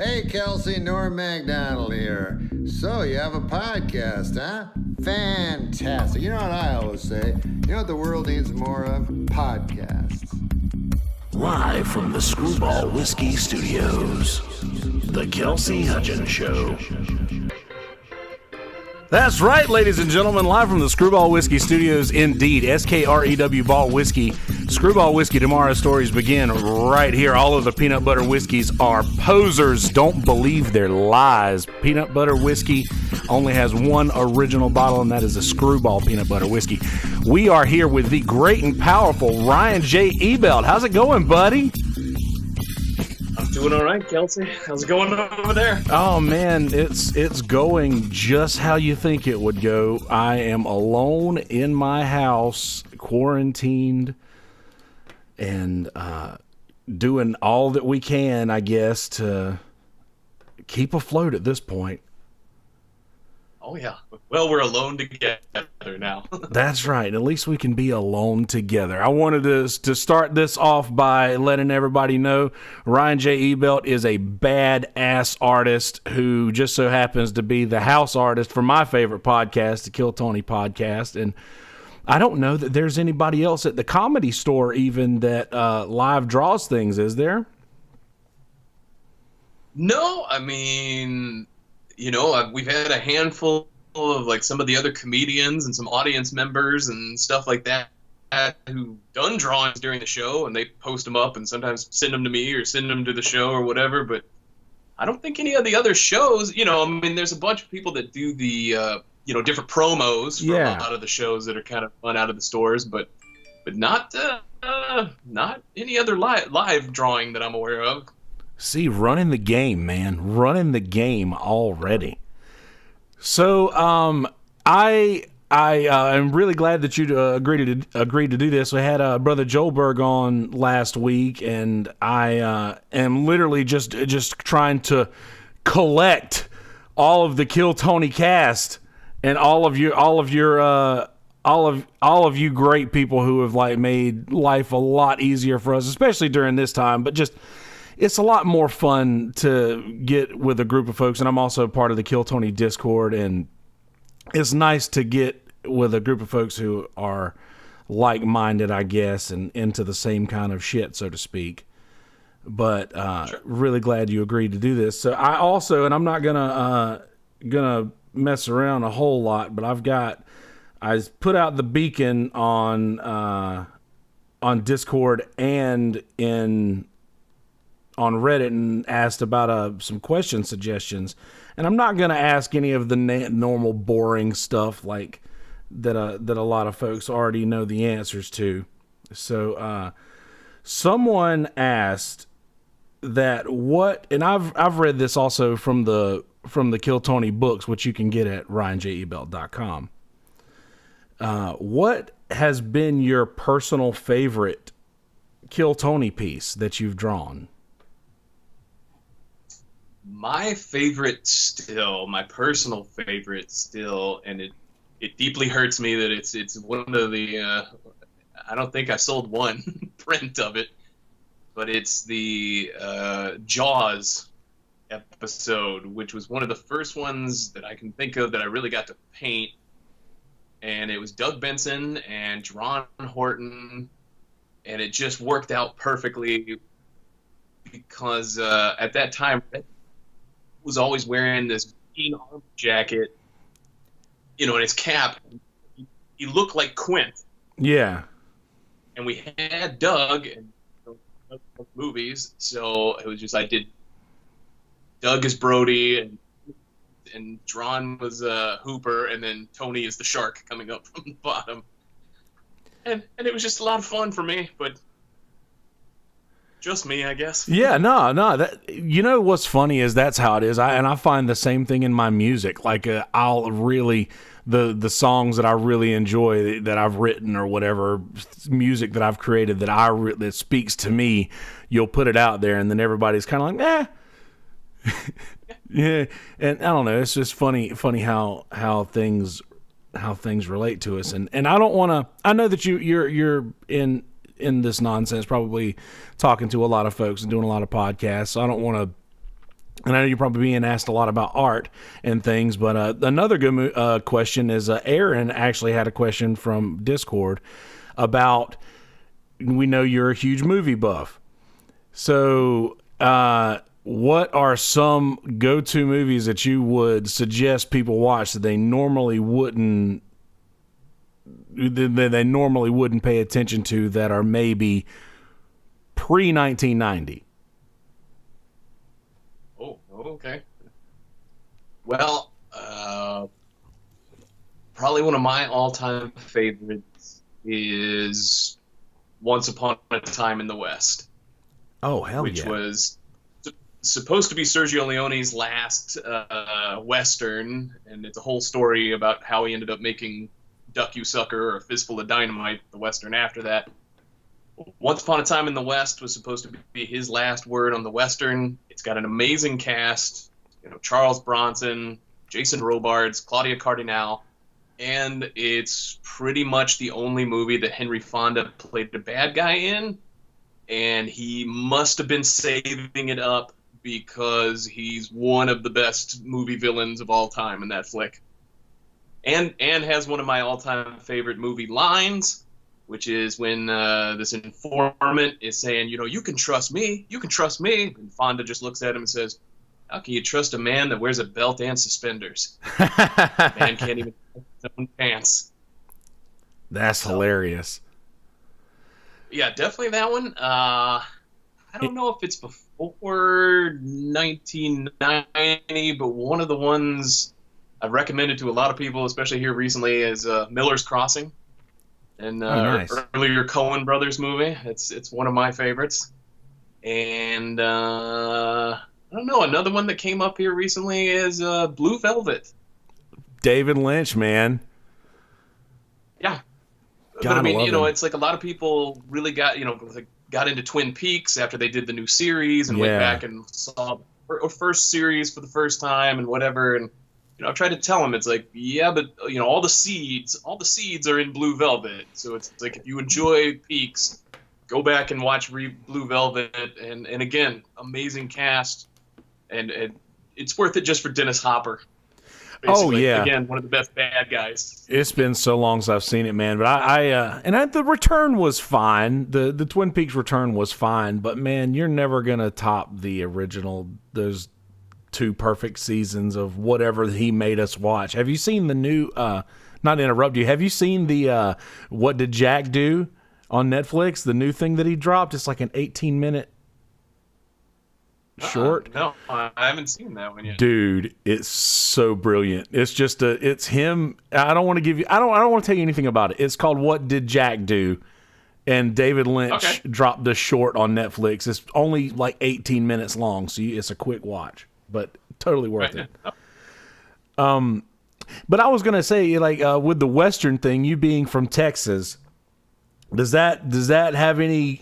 Hey, Kelsey, Norm MacDonald here. So, you have a podcast, huh? Fantastic. You know what I always say? You know what the world needs more of? Podcasts. Live from the Screwball Whiskey Studios, The Kelsey Hudgins Show. That's right, ladies and gentlemen, live from the Screwball Whiskey Studios, indeed, SKREW Ball Whiskey. Screwball Whiskey Tomorrow's stories begin right here. All of the peanut butter whiskeys are posers. Don't believe their lies. Peanut butter whiskey only has one original bottle, and that is a Screwball peanut butter whiskey. We are here with the great and powerful Ryan J. Ebelt. How's it going, buddy? I'm doing all right, Kelsey. How's it going over there? Oh, man, it's going just how you think it would go. I am alone in my house, quarantined, and doing all that we can, I guess, to keep afloat at this point. Oh, yeah. Well, we're alone together now. That's right. At least we can be alone together. I wanted to start this off by letting everybody know Ryan J. Ebelt is a badass artist who just so happens to be the house artist for my favorite podcast, the Kill Tony podcast. And I don't know that there's anybody else at the Comedy Store even that live draws things, is there? No, I mean, you know, we've had a handful of like some of the other comedians and some audience members and stuff like that who done drawings during the show, and they post them up and sometimes send them to me or send them to the show or whatever. But I don't think any of the other shows, you know, I mean, there's a bunch of people that do the, you know, different promos for a lot of the shows that are kind of run out of the stores, but not any other live drawing that I'm aware of. See, running the game, man. Running the game already. So, I am really glad that you agreed to do this. We had Brother Joelberg on last week, and I am literally just trying to collect all of the Kill Tony cast and all of you great people who have like made life a lot easier for us, especially during this time. But just it's a lot more fun to get with a group of folks, and I'm also part of the Kill Tony Discord, and it's nice to get with a group of folks who are like-minded, I guess, and into the same kind of shit, so to speak. But sure. Really glad you agreed to do this. So I also, and I'm not gonna mess around a whole lot, but I put out the beacon on Discord and on Reddit and asked about some question suggestions, and I'm not going to ask any of the normal boring stuff like that a lot of folks already know the answers to. So someone asked that and I've read this also from the Kill Tony books, which you can get at ryanjebelt.com. What has been your personal favorite Kill Tony piece that you've drawn? My personal favorite still, and it deeply hurts me that it's one of the, I don't think I sold one print of it, but it's the Jaws episode, which was one of the first ones that I can think of that I really got to paint, and it was Doug Benson and Ron Horton, and it just worked out perfectly because at that time, was always wearing this green armor jacket, you know, and his cap. He looked like Quint. Yeah. And we had Doug in movies, so it was just I did Doug as Brody, and Drawn was Hooper, and then Tony is the shark coming up from the bottom. And it was just a lot of fun for me, but just me, I guess. Yeah, no. That, you know what's funny is that's how it is. I find the same thing in my music. Like I'll really the songs that I really enjoy that I've written or whatever music that I've created that speaks to me. You'll put it out there, and then everybody's kind of like, yeah. And I don't know. It's just funny how things relate to us. And I don't want to. I know that you're in this nonsense, probably talking to a lot of folks and doing a lot of podcasts. So I don't want And I know you're probably being asked a lot about art and things, but another good question is Aaron actually had a question from Discord about, we know you're a huge movie buff. So what are some go-to movies that you would suggest people watch that they normally wouldn't pay attention to, that are maybe pre-1990? Oh, okay. Well, probably one of my all-time favorites is Once Upon a Time in the West. Oh, hell which yeah. was supposed to be Sergio Leone's last Western, and it's a whole story about how he ended up making Duck You Sucker or A Fistful of Dynamite, the Western after that. Once Upon a Time in the West was supposed to be his last word on the Western. It's got an amazing cast, Charles Bronson, Jason Robards, Claudia Cardinal, and it's pretty much the only movie that Henry Fonda played the bad guy in, and he must have been saving it up because he's one of the best movie villains of all time in that flick. And has one of my all-time favorite movie lines, which is when this informant is saying, you can trust me, and Fonda just looks at him and says, how can you trust a man that wears a belt and suspenders? Man can't even trust his own pants. That's hilarious. Yeah, definitely that one. I don't know if it's before 1990, but one of the ones I've recommended to a lot of people, especially here recently, is Miller's Crossing. And nice. Earlier Coen Brothers movie. It's one of my favorites. And I don't know, another one that came up here recently is Blue Velvet. David Lynch, man. Yeah. God, but I mean, him. it's like a lot of people really got into Twin Peaks after they did the new series and went back and saw the first series for the first time and whatever. And I've tried to tell them, it's like, yeah, but all the seeds are in Blue Velvet. So it's like, if you enjoy Peaks, go back and watch Blue Velvet. And again, amazing cast, and it's worth it just for Dennis Hopper. Basically. Oh yeah, again, one of the best bad guys. It's been so long since I've seen it, man. But the return was fine. The Twin Peaks return was fine, but man, you're never gonna top the original. Those 2 perfect seasons of whatever he made us watch. Have you seen the new? Not to interrupt you. Have you seen the What Did Jack Do on Netflix? The new thing that he dropped. It's like an 18-minute short. No, I haven't seen that one yet. Dude, it's so brilliant. It's just it's him. I don't want to tell you anything about it. It's called What Did Jack Do? And David Lynch dropped the short on Netflix. It's only like 18 minutes long, so it's a quick watch, but totally worth it. But I was gonna say, with the Western thing, you being from Texas, does that have any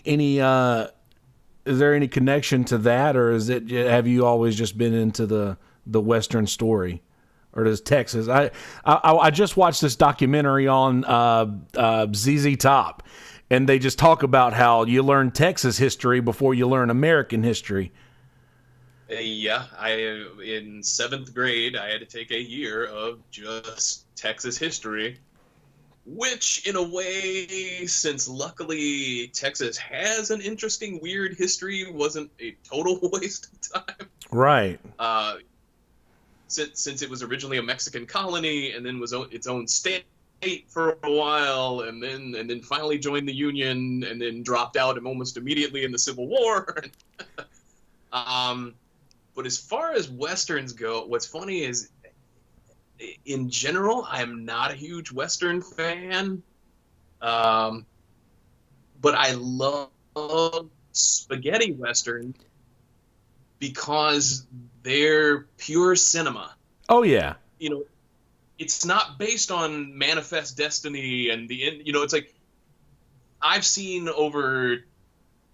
is there any connection to that, or have you always just been into the Western story, or does Texas? I just watched this documentary on ZZ Top, and they just talk about how you learn Texas history before you learn American history. Yeah, in 7th grade, I had to take a year of just Texas history, which, in a way, since luckily Texas has an interesting, weird history, wasn't a total waste of time. Right. Since it was originally a Mexican colony and then was its own state for a while, and then finally joined the Union, and then dropped out almost immediately in the Civil War. But as far as Westerns go, what's funny is, in general, I'm not a huge Western fan, but I love spaghetti Western because they're pure cinema. Oh yeah. It's not based on Manifest Destiny and it's like, I've seen over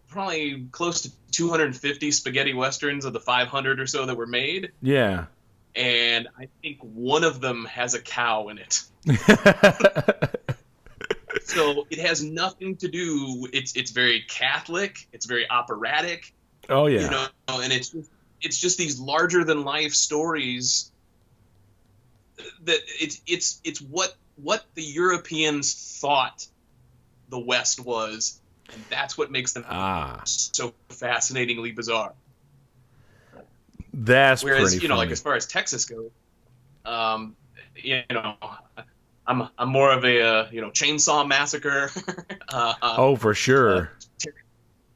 probably close to 250 spaghetti Westerns of the 500 or so that were made. Yeah. And I think one of them has a cow in it. So it has nothing to do. It's very Catholic. It's very operatic. Oh yeah. And it's just these larger than life stories that it's what the Europeans thought the West was, and that's what makes them so fascinatingly bizarre. That's whereas pretty funny. like as far as Texas goes, I'm more of a Chainsaw Massacre. Oh, for sure.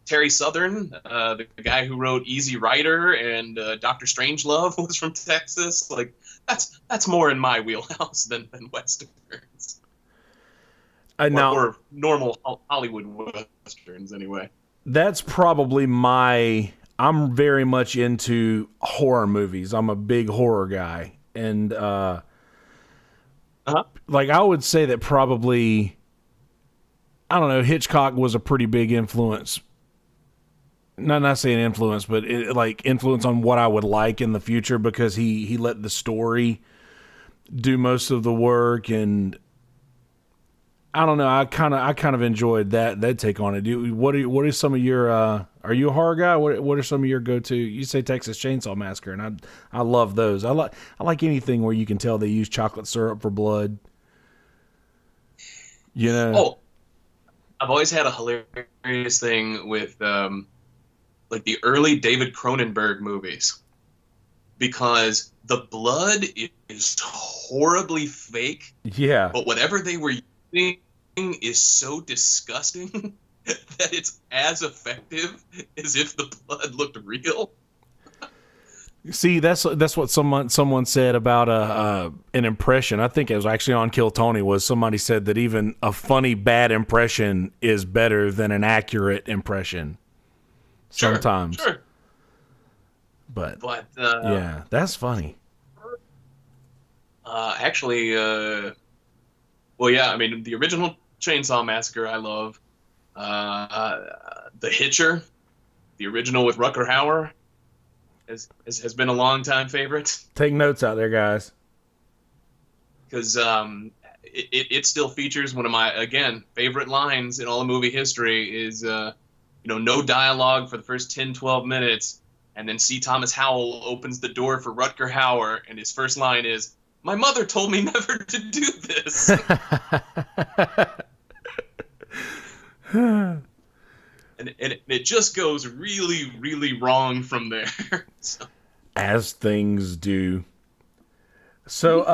Terry Southern, the guy who wrote Easy Rider and Dr. Strangelove, was from Texas. Like that's more in my wheelhouse than westerns. Or normal Hollywood westerns, anyway. That's probably I'm very much into horror movies. I'm a big horror guy. And, like, I would say that probably, I don't know, Hitchcock was a pretty big influence. Not saying influence, but influence on what I would like in the future, because he let the story do most of the work. And I don't know, I kind of enjoyed that take on it. What are some of your are you a horror guy? What are some of your go-to? You say Texas Chainsaw Massacre, and I love those. I like anything where you can tell they use chocolate syrup for blood. Oh, I've always had a hilarious thing with like the early David Cronenberg movies, because the blood is horribly fake. Yeah. But whatever they were using is so disgusting that it's as effective as if the blood looked real. See, that's what someone said about an impression. I think it was actually on Kill Tony. Was somebody said that even a funny bad impression is better than an accurate impression. Sometimes. Sure. But yeah, that's funny. Actually, well, yeah, I mean, the original Chainsaw Massacre I love. The Hitcher, the original with Rutger Hauer, has been a long time favorite. Take notes out there, guys. Because it still features one of my, again, favorite lines in all of movie history is, no dialogue for the first 10, 12 minutes, and then C. Thomas Howell opens the door for Rutger Hauer, and his first line is, "My mother told me never to do this." and it just goes really, really wrong from there. So. As things do. So,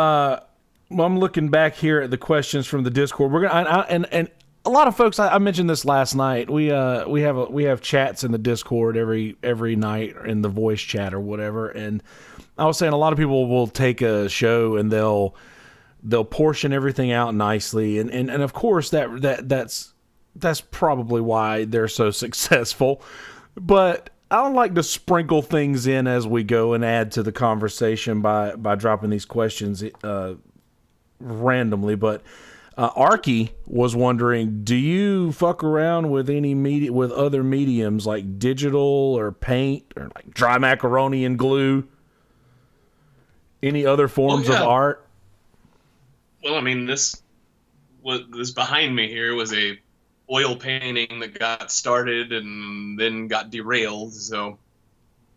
I'm looking back here at the questions from the Discord. We're gonna and a lot of folks. I mentioned this last night. We have chats in the Discord every night in the voice chat or whatever. And I was saying a lot of people will take a show and they'll portion everything out nicely. And of course that's probably why they're so successful. But I like to sprinkle things in as we go and add to the conversation by dropping these questions randomly. But Arky was wondering, do you fuck around with any with other mediums like digital or paint or like dry macaroni and glue? Any other forms of art? Well, I mean, this behind me here was a oil painting that got started and then got derailed. So,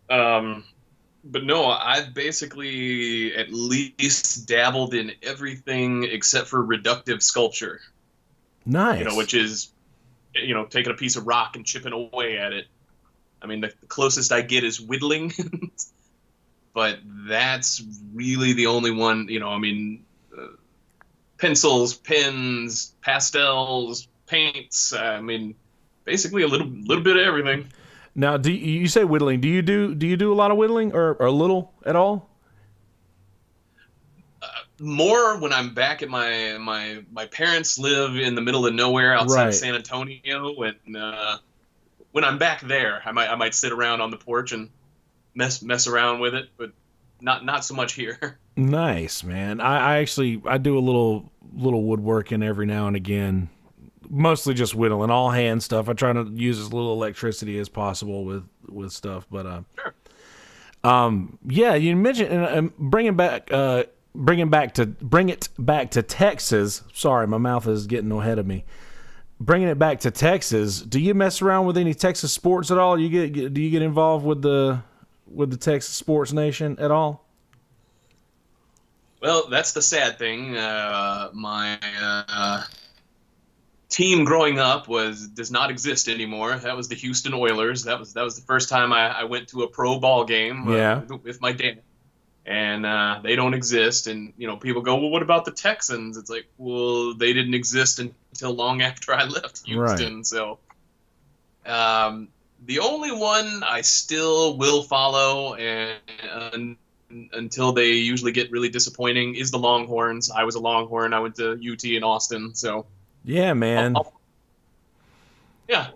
but no, I've basically at least dabbled in everything except for reductive sculpture. Nice. Which is, taking a piece of rock and chipping away at it. I mean, the closest I get is whittling, but that's really the only one, pencils, pens, pastels, paints. I mean, basically a little bit of everything. Now, you say whittling? Do you do a lot of whittling or a little at all? More when I'm back at my parents live in the middle of nowhere outside of San Antonio, and when I'm back there, I might sit around on the porch and mess around with it, but not so much here. Nice, man. I do a little woodworking every now and again. Mostly just whittling, all hand stuff. I try to use as little electricity as possible with stuff. But sure. Yeah, you mentioned bring it back to Texas. Sorry, my mouth is getting ahead of me. Bringing it back to Texas. Do you mess around with any Texas sports at all? Do you get involved with the with the Texas sports nation at all? Well, that's the sad thing. My team growing up does not exist anymore. That was the Houston Oilers. That was the first time I went to a pro ball game with my dad. And they don't exist. And, people go, well, what about the Texans? It's like, well, they didn't exist until long after I left Houston. Right. So the only one I still will follow and until they usually get really disappointing is the Longhorns. I was a Longhorn. I went to UT in Austin. So yeah, man.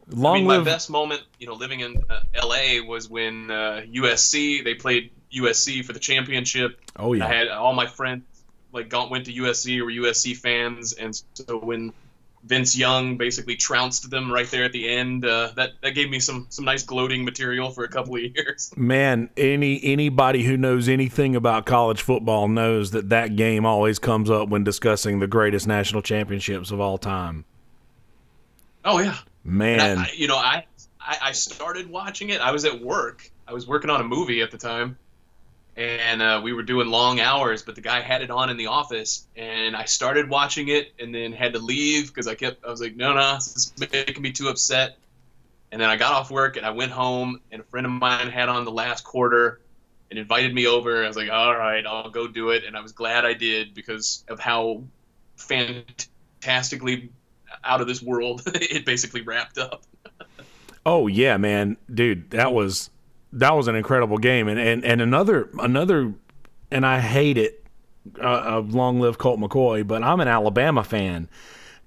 My best moment, living in LA was when USC, they played USC for the championship. Oh yeah. I had all my friends went to USC or were USC fans, and so when Vince Young basically trounced them right there at the end, that gave me some nice gloating material for a couple of years. Man, anybody who knows anything about college football knows that game always comes up when discussing the greatest national championships of all time. Oh yeah. Man. I started watching it. I was at work. I was working on a movie at the time. And we were doing long hours, but the guy had it on in the office, and I started watching it and then had to leave because I was like, no, this is making me too upset. And then I got off work and I went home, and a friend of mine had on the last quarter and invited me over. I was like, all right, I'll go do it. And I was glad I did because of how fantastically out of this world it basically wrapped up. Oh yeah, man, dude, that was an incredible game, and another, and I hate it. Long live Colt McCoy, but I'm an Alabama fan,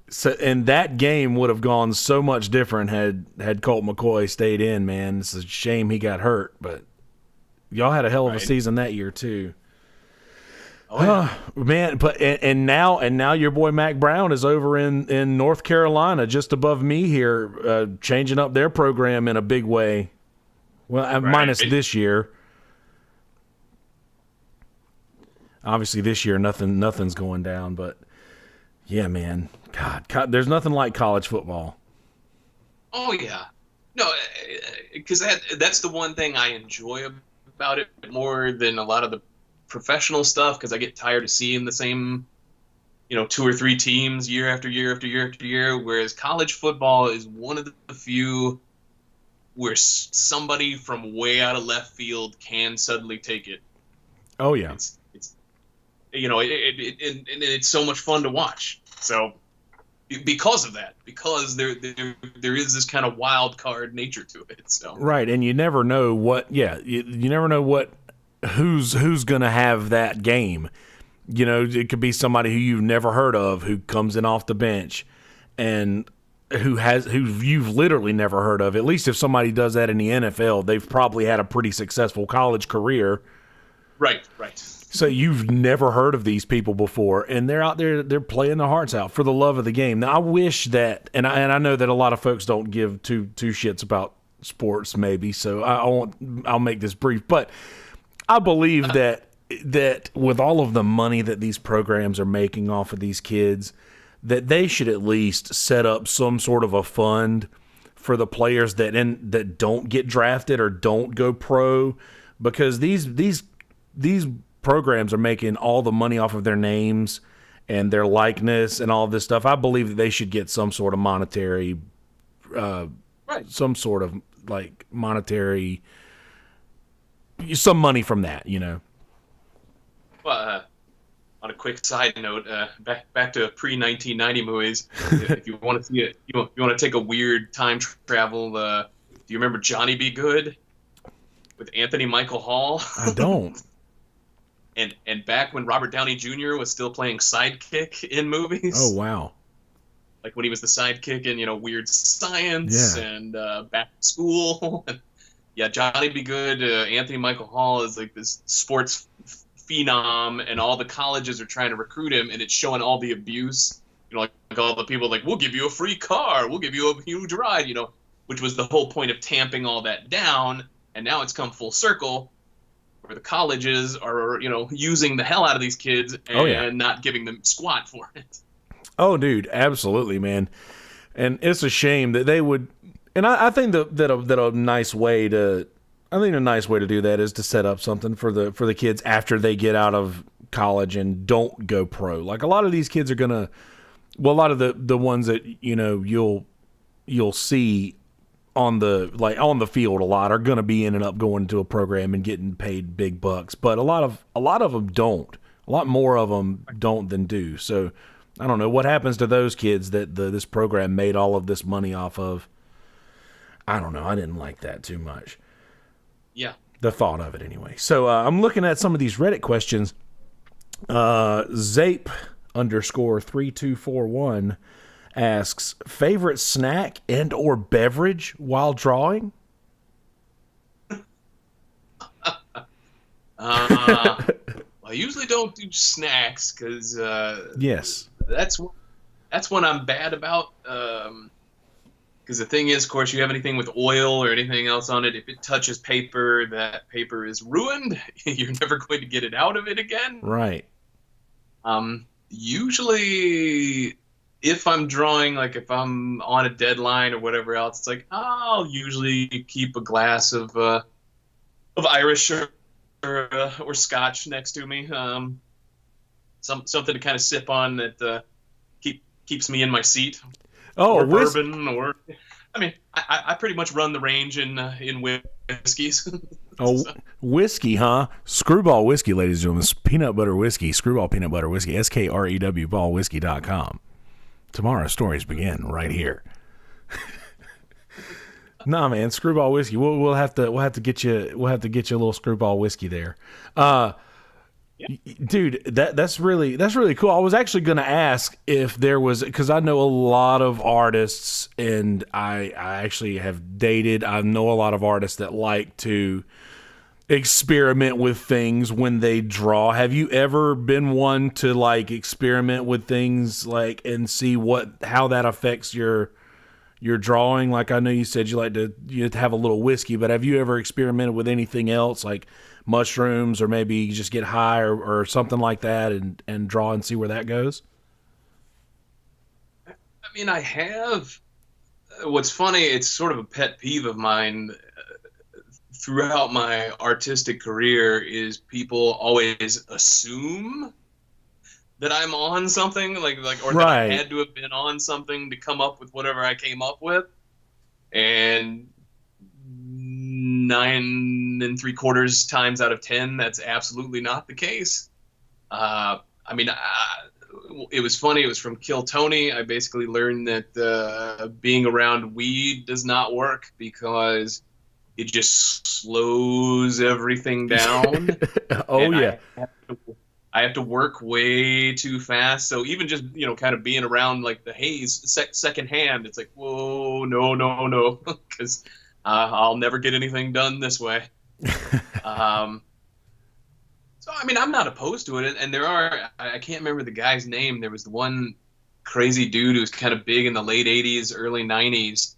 so and that game would have gone so much different had Colt McCoy stayed in. Man, it's a shame he got hurt, but y'all had a hell of a season that year too. Oh, yeah. Man, but and now your boy Mac Brown is over in North Carolina, just above me here, changing up their program in a big way. Well, minus this year. Obviously, this year nothing's going down, but yeah, man, God, there's nothing like college football. Oh yeah, no, because that's the one thing I enjoy about it more than a lot of the professional stuff, because I get tired of seeing the same, 2 or 3 teams year after year after year after year. Whereas college football is one of the few where somebody from way out of left field can suddenly take it. Oh yeah, it's it's so much fun to watch. So because of that, because there is this kind of wild card nature to it. So right, and you never know what. Yeah, you never know what. Who's gonna have that game? It could be somebody who you've never heard of who comes in off the bench, and who you've literally never heard of. At least if somebody does that in the NFL, they've probably had a pretty successful college career. Right. So you've never heard of these people before, and they're out there, they're playing their hearts out for the love of the game. Now I wish that, and I know that a lot of folks don't give two shits about sports, maybe. So I'll make this brief, but I believe that with all of the money that these programs are making off of these kids, that they should at least set up some sort of a fund for the players that don't get drafted or don't go pro, because these programs are making all the money off of their names and their likeness and all of this stuff. I believe that they should get some sort of monetary, some sort of monetary, some money from that, Well, on a quick side note, back to pre-1990 movies. If you want to see it, you want to take a weird time travel. Do you remember Johnny Be Good with Anthony Michael Hall? I don't. and back when Robert Downey Jr. was still playing sidekick in movies. Oh wow! Like when he was the sidekick in Weird Science and Back to School. Yeah, Johnny Be Good. Anthony Michael Hall is like this sports phenom, and all the colleges are trying to recruit him, and it's showing all the abuse. Like all the people we'll give you a free car, we'll give you a huge ride, which was the whole point of tamping all that down. And now it's come full circle, where the colleges are, using the hell out of these kids and not giving them squat for it. Oh, dude, absolutely, man. And it's a shame that they would. And I think that a nice way to I think a nice way to do that is to set up something for the kids after they get out of college and don't go pro. Like a lot of these kids are gonna, well, a lot of the ones that you'll see on the field a lot are gonna be ending up going to a program and getting paid big bucks. But a lot of them don't. A lot more of them don't than do. So I don't know what happens to those kids that this program made all of this money off of. I don't know. I didn't like that too much. Yeah. The thought of it anyway. So I'm looking at some of these Reddit questions. Zape _3241 asks, favorite snack and or beverage while drawing? I usually don't do snacks because yes, that's one I'm bad about. Because the thing is, of course, you have anything with oil or anything else on it, if it touches paper, that paper is ruined. You're never going to get it out of it again. Right. Usually, if I'm drawing, like if I'm on a deadline or whatever else, it's like I'll usually keep a glass of Irish or Scotch next to me. Something to kind of sip on that keeps me in my seat. Oh, or bourbon, or I mean, I pretty much run the range in whiskeys. Oh, So, whiskey, huh? Screwball whiskey, ladies and gentlemen. It's peanut butter whiskey. Screwball peanut butter whiskey. SKREW ballwhiskey.com. Tomorrow's stories begin right here. Nah, man, screwball whiskey. We'll have to get you a little screwball whiskey there. Dude, that's really cool. I was actually going to ask if there was, because I know a lot of artists, and I actually have dated. I know a lot of artists that like to experiment with things when they draw. Have you ever been one to like experiment with things like and see how that affects your drawing? Like I know you said you have a little whiskey, but have you ever experimented with anything else like mushrooms, or maybe you just get high or something like that and draw and see where that goes? I mean, I have. What's funny, it's sort of a pet peeve of mine throughout my artistic career is people always assume that I'm on something or that I had to have been on something to come up with whatever I came up with. And 9 3/4 times out of 10, that's absolutely not the case. I mean, it was funny. It was from Kill Tony. I basically learned that being around weed does not work because it just slows everything down. Oh, yeah. I have to work way too fast. So even just, kind of being around like the haze secondhand, it's like, whoa, no, because I'll never get anything done this way. So, I mean, I'm not opposed to it. And I can't remember the guy's name. There was the one crazy dude who was kind of big in the late 80s, early 90s,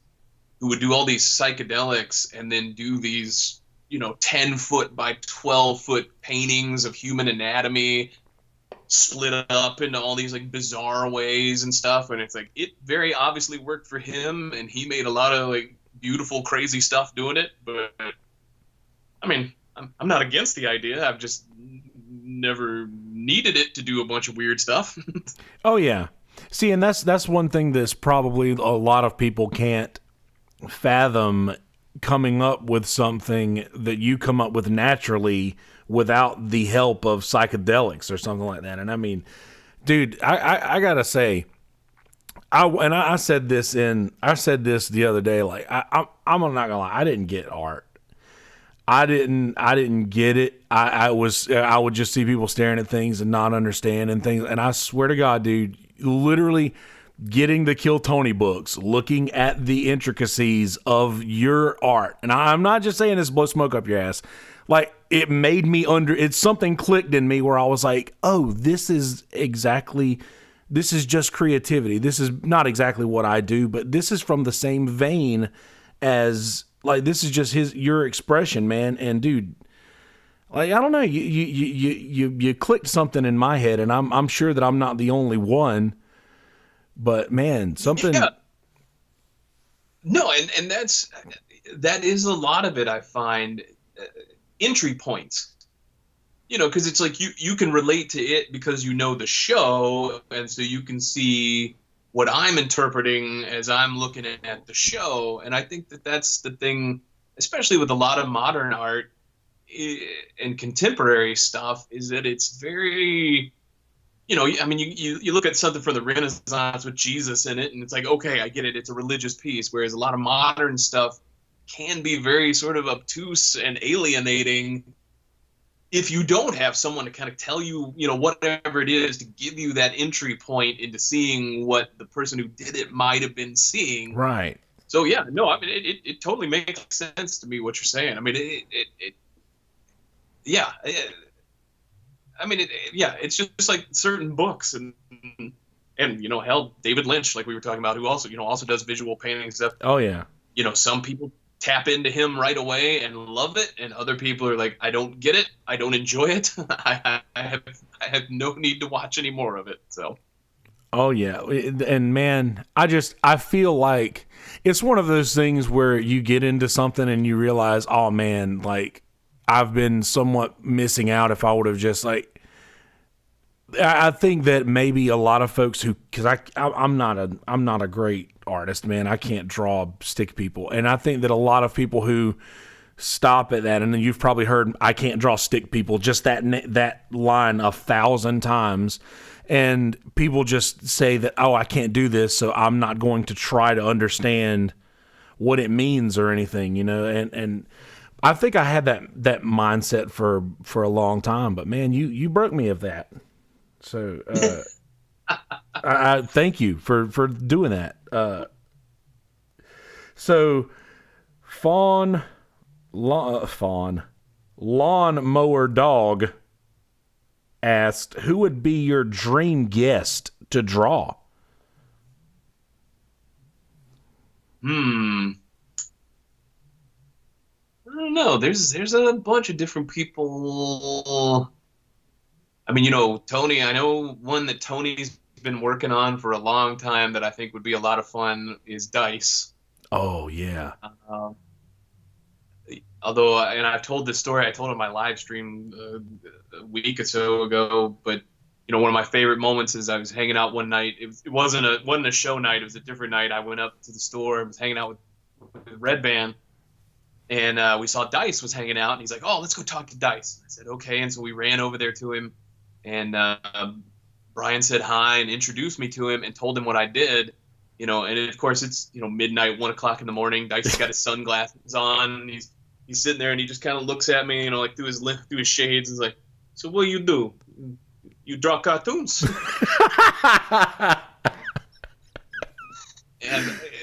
who would do all these psychedelics and then do these, 10-foot by 12-foot paintings of human anatomy split up into all these like bizarre ways and stuff. And it's like, it very obviously worked for him. And he made a lot of like beautiful, crazy stuff doing it. But I mean, I'm not against the idea. I've just never needed it to do a bunch of weird stuff. Oh, yeah. See, and that's one thing that's probably a lot of people can't fathom, coming up with something that you come up with naturally without the help of psychedelics or something like that. And I mean, dude, I gotta say, I said this the other day. Like I'm not gonna lie, I didn't get art. I didn't get it. I would just see people staring at things and not understanding things. And I swear to God, dude, literally getting the Kill Tony books, looking at the intricacies of your art. And I'm not just saying this to blow smoke up your ass. Like, it made me it's something clicked in me where I was like, oh, this is just creativity. This is not exactly what I do, but this is from the same vein as, like, this is just your expression, man. And dude, like, I don't know, you clicked something in my head, and I'm sure that I'm not the only one. But man, something. Yeah. No, and that is a lot of it. I find entry points. Because it's like you can relate to it because you know the show, and so you can see what I'm interpreting as I'm looking at the show. And I think that's the thing, especially with a lot of modern art and contemporary stuff, is that it's very, I mean, you look at something from the Renaissance with Jesus in it, and it's like, okay, I get it, it's a religious piece, whereas a lot of modern stuff can be very sort of obtuse and alienating if you don't have someone to kind of tell you, whatever it is, to give you that entry point into seeing what the person who did it might have been seeing. Right. So yeah, no, I mean, it totally makes sense to me what you're saying. I mean, yeah. I mean, it's just like certain books and hell, David Lynch, like we were talking about, who also does visual painting stuff. Oh yeah. Some people tap into him right away and love it, and other people are like, I don't get it, I don't enjoy it. I have no need to watch any more of it. So oh yeah, and man, I feel like it's one of those things where you get into something and you realize, oh man, like I've been somewhat missing out if I would have just like. I think that maybe a lot of folks because I'm not a great artist, man. I can't draw stick people, and I think that a lot of people who stop at that, and then you've probably heard, I can't draw stick people, just that line 1,000 times, and people just say that, oh, I can't do this, so I'm not going to try to understand what it means or anything, and I think I had that mindset for a long time, but man, you broke me of that. So I thank you for doing that. So lawn mower dog asked, who would be your dream guest to draw? I don't know. There's a bunch of different people. I mean, Tony, I know one that Tony's been working on for a long time that I think would be a lot of fun is Dice. Oh, yeah. Although, and I've told this story, I told it on my live stream a week or so ago, but, one of my favorite moments is I was hanging out one night. It wasn't a show night. It was a different night. I went up to the store and was hanging out with Red Band. And we saw Dice was hanging out, and he's like, oh, let's go talk to Dice. I said, okay. And so we ran over there to him. And Brian said hi and introduced me to him and told him what I did, and of course it's, midnight, 1 o'clock in the morning. Dice has got his sunglasses on, and he's sitting there and he just kind of looks at me, like through his shades, and is like, so what you do? You draw cartoons?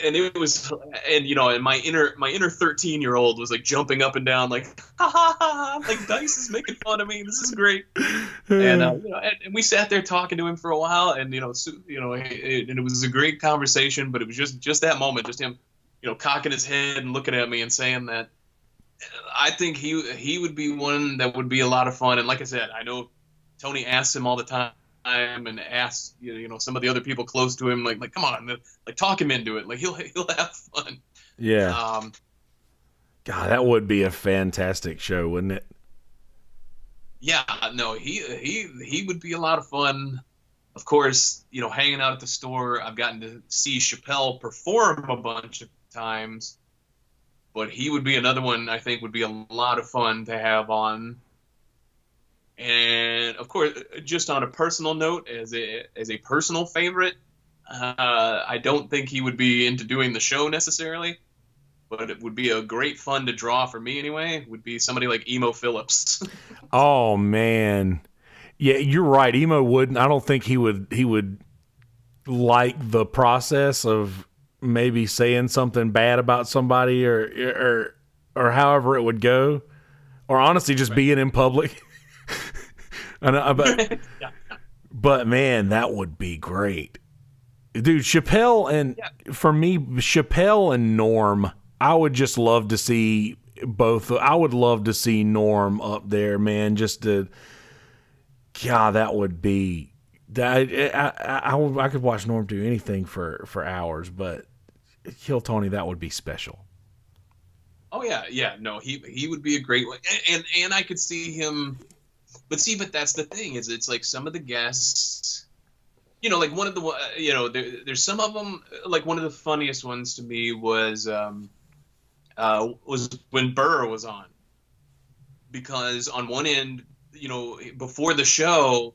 And it was, and my inner 13-year-old was like jumping up and down, like, ha ha ha, like Dice is making fun of me. This is great. And and we sat there talking to him for a while, and and it was a great conversation. But it was just that moment, just him, cocking his head and looking at me and saying that. I think he would be one that would be a lot of fun. And like I said, I know Tony asks him all the time. And ask some of the other people close to him, like come on, like talk him into it, like he'll have fun. Yeah. God, that would be a fantastic show, wouldn't it? Yeah, no, he would be a lot of fun. Of course, hanging out at the store, I've gotten to see Chappelle perform a bunch of times, but he would be another one I think would be a lot of fun to have on. And of course, just on a personal note, as a personal favorite, I don't think he would be into doing the show necessarily, but it would be a great fun to draw for me anyway. Would be somebody like Emo Phillips. Oh man, yeah, you're right. Emo wouldn't. I don't think he would like the process of maybe saying something bad about somebody or however it would go, or honestly just being in public. But man, that would be great, dude. Chappelle for me, Chappelle and Norm, I would just love to see both. I would love to see Norm up there, man. That would be that. I could watch Norm do anything for hours, but Kill Tony, that would be special. Oh yeah. No, he would be a great one, and I could see him. But that's the thing is, it's like some of the guests, like one of the, there's some of them. Like one of the funniest ones to me was when Burr was on, because on one end, before the show,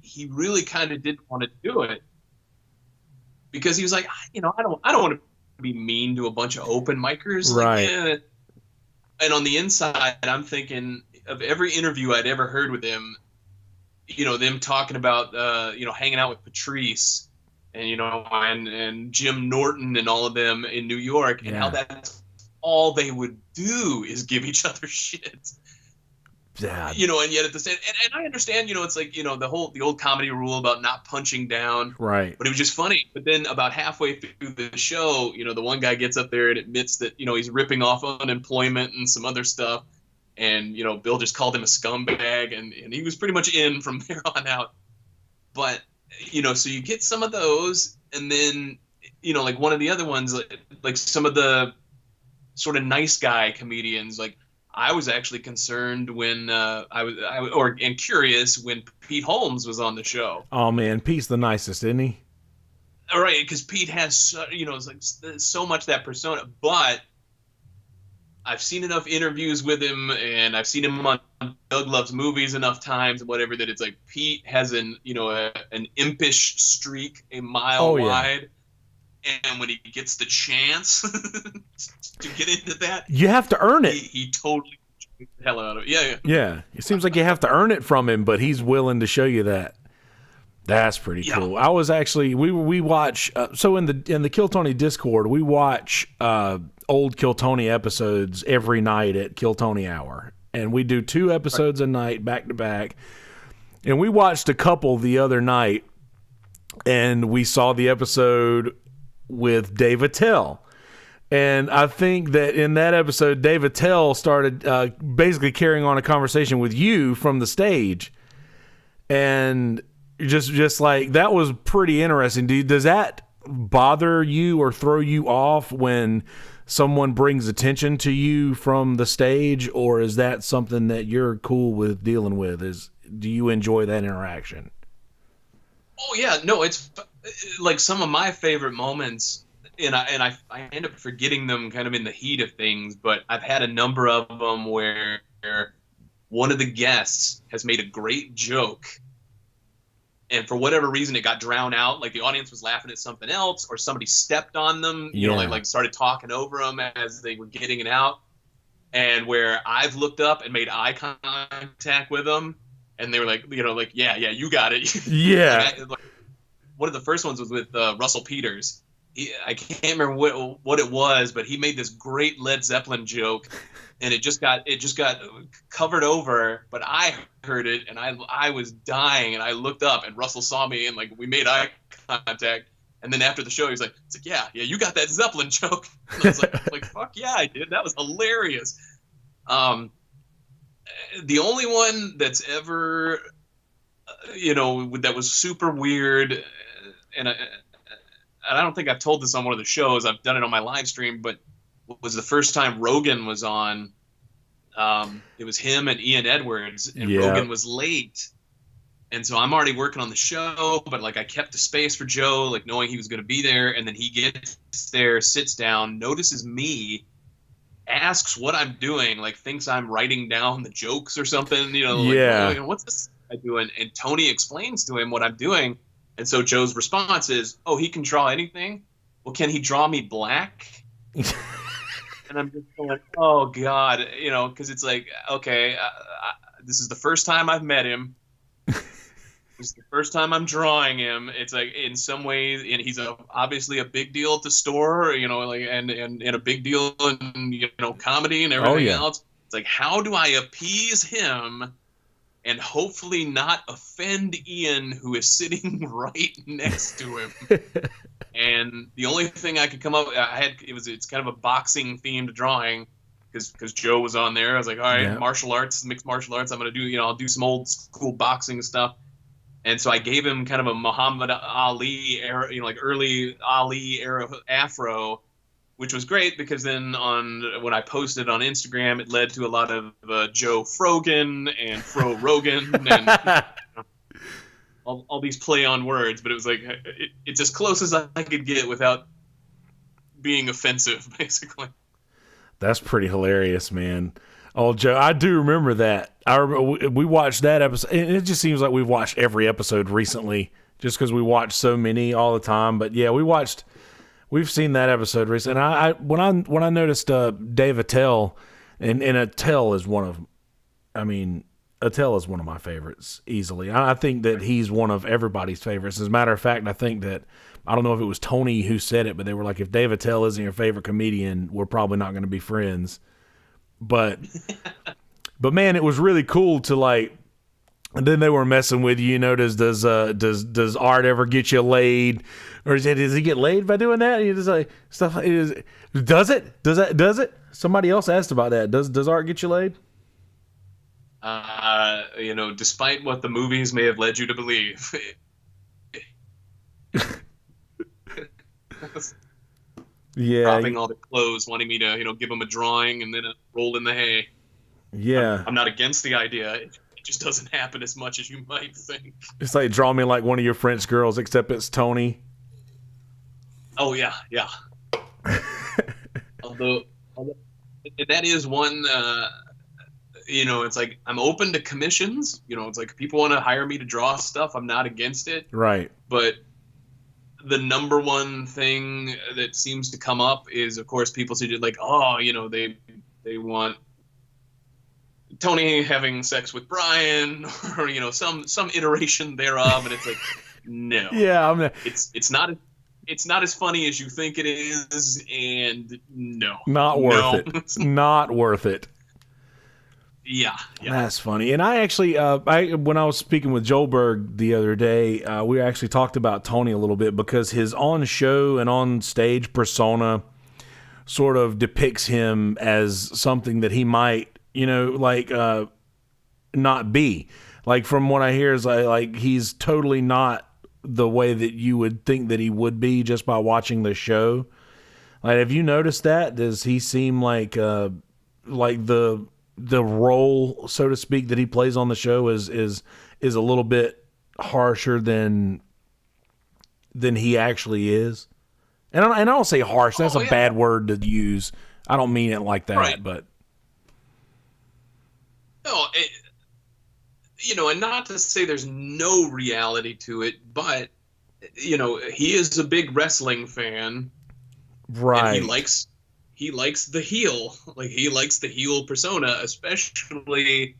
he really kind of didn't want to do it because he was like, I don't want to be mean to a bunch of open micers, right? Like, and on the inside, I'm thinking of every interview I'd ever heard with him, them talking about, hanging out with Patrice and, and Jim Norton and all of them in New York, and how that's all they would do is give each other shit. Yeah. And yet at the same, and I understand, it's like, the old comedy rule about not punching down. Right. But it was just funny. But then about halfway through the show, the one guy gets up there and admits that, he's ripping off unemployment and some other stuff. And, Bill just called him a scumbag, and he was pretty much in from there on out. But, so you get some of those, and then, like one of the other ones, like some of the sort of nice guy comedians, like, I was actually concerned when and curious when Pete Holmes was on the show. Oh man, Pete's the nicest, isn't he? All right, because Pete has it's like so much that persona. But I've seen enough interviews with him, and I've seen him on Doug Loves Movies enough times, and whatever, that it's like Pete has an impish streak a mile wide. And when he gets the chance to get into that, you have to earn it. He totally the hell out of it. Yeah. Yeah. It seems like you have to earn it from him, but he's willing to show you that. That's pretty cool. I was actually we watch so in the Kill Tony Discord, we watch old Kill Tony episodes every night at Kill Tony Hour, and we do 2 episodes a night back to back. And we watched a couple the other night, and we saw the episode with Dave Attell. And I think that in that episode, Dave Attell started basically carrying on a conversation with you from the stage. And just like, that was pretty interesting. Does that bother you or throw you off when someone brings attention to you from the stage? Or is that something that you're cool with dealing with? Do you enjoy that interaction? Oh, yeah. No, it's like some of my favorite moments, and I end up forgetting them kind of in the heat of things, but I've had a number of them where one of the guests has made a great joke, and for whatever reason it got drowned out, like the audience was laughing at something else, or somebody stepped on them, like started talking over them as they were getting it out, and where I've looked up and made eye contact with them, and they were like, yeah, you got it. Yeah. One of the first ones was with Russell Peters. I can't remember what it was, but he made this great Led Zeppelin joke, and it just got covered over. But I heard it, and I was dying, and I looked up, and Russell saw me, and like we made eye contact. And then after the show, he's like, yeah, you got that Zeppelin joke. And I was like, fuck yeah, I did. That was hilarious. The only one that's ever, that was super weird, and I don't think I've told this on one of the shows. I've done it on my live stream, but it was the first time Rogan was on. It was him and Ian Edwards, and Rogan was late. And so I'm already working on the show, but like I kept the space for Joe, like knowing he was going to be there. And then he gets there, sits down, notices me, asks what I'm doing, like thinks I'm writing down the jokes or something, like, what's this guy doing? And Tony explains to him what I'm doing. And so Joe's response is, oh, he can draw anything? Well, can he draw me black? And I'm just going, oh, God, because it's like, okay, this is the first time I've met him. This is the first time I'm drawing him. It's like in some ways, and he's obviously a big deal at the store, and a big deal in, comedy and everything else. It's like, how do I appease him and hopefully not offend Ian, who is sitting right next to him? And the only thing I could come up, it's kind of a boxing themed drawing, because Joe was on there. I was like, all right, martial arts, mixed martial arts. I'm gonna do, I'll do some old school boxing stuff. And so I gave him kind of a Muhammad Ali era, like early Ali era afro, which was great because then when I posted on Instagram, it led to a lot of Joe Frogan and Fro Rogan and all these play on words. But it was like it's as close as I could get without being offensive, basically. That's pretty hilarious, man. Oh, Joe, I do remember that. I remember we watched that episode, and it just seems like we've watched every episode recently, just because we watch so many all the time. But yeah, we've seen that episode recently. And when I noticed Dave Attell, and Attell is Attell is one of my favorites easily. I think that he's one of everybody's favorites. As a matter of fact, I think that I don't know if it was Tony who said it, but they were like, if Dave Attell isn't your favorite comedian, we're probably not going to be friends. But man, it was really cool to like. And then they were messing with you, does Art ever get you laid, or does he get laid by doing that? You just like stuff. Does it? Somebody else asked about that. Does Art get you laid? Despite what the movies may have led you to believe. Yeah, dropping all the clothes, wanting me to, give him a drawing and then a roll in the hay. Yeah, I'm not against the idea. It just doesn't happen as much as you might think. It's like draw me like one of your French girls, except it's Tony. Oh yeah. although that is one. It's like I'm open to commissions. It's like if people want to hire me to draw stuff, I'm not against it. Right. But the number one thing that seems to come up is, of course, people say like, they want Tony having sex with Brian, or some iteration thereof, and it's like, no. Yeah, it's not as funny as you think it is, and no, not worth it. Not worth it. Yeah, that's funny. And I actually, when I was speaking with Joelberg the other day, we actually talked about Tony a little bit because his on-show and on-stage persona sort of depicts him as something that he might, not be. Like from what I hear is like he's totally not the way that you would think that he would be just by watching the show. Like, have you noticed that? Does he seem like the role, so to speak, that he plays on the show is a little bit harsher than he actually is? And I don't say harsh. That's a bad word to use. I don't mean it like that, right. But no, and not to say there's no reality to it, but he is a big wrestling fan, right? And he likes the heel, like he likes the heel persona, especially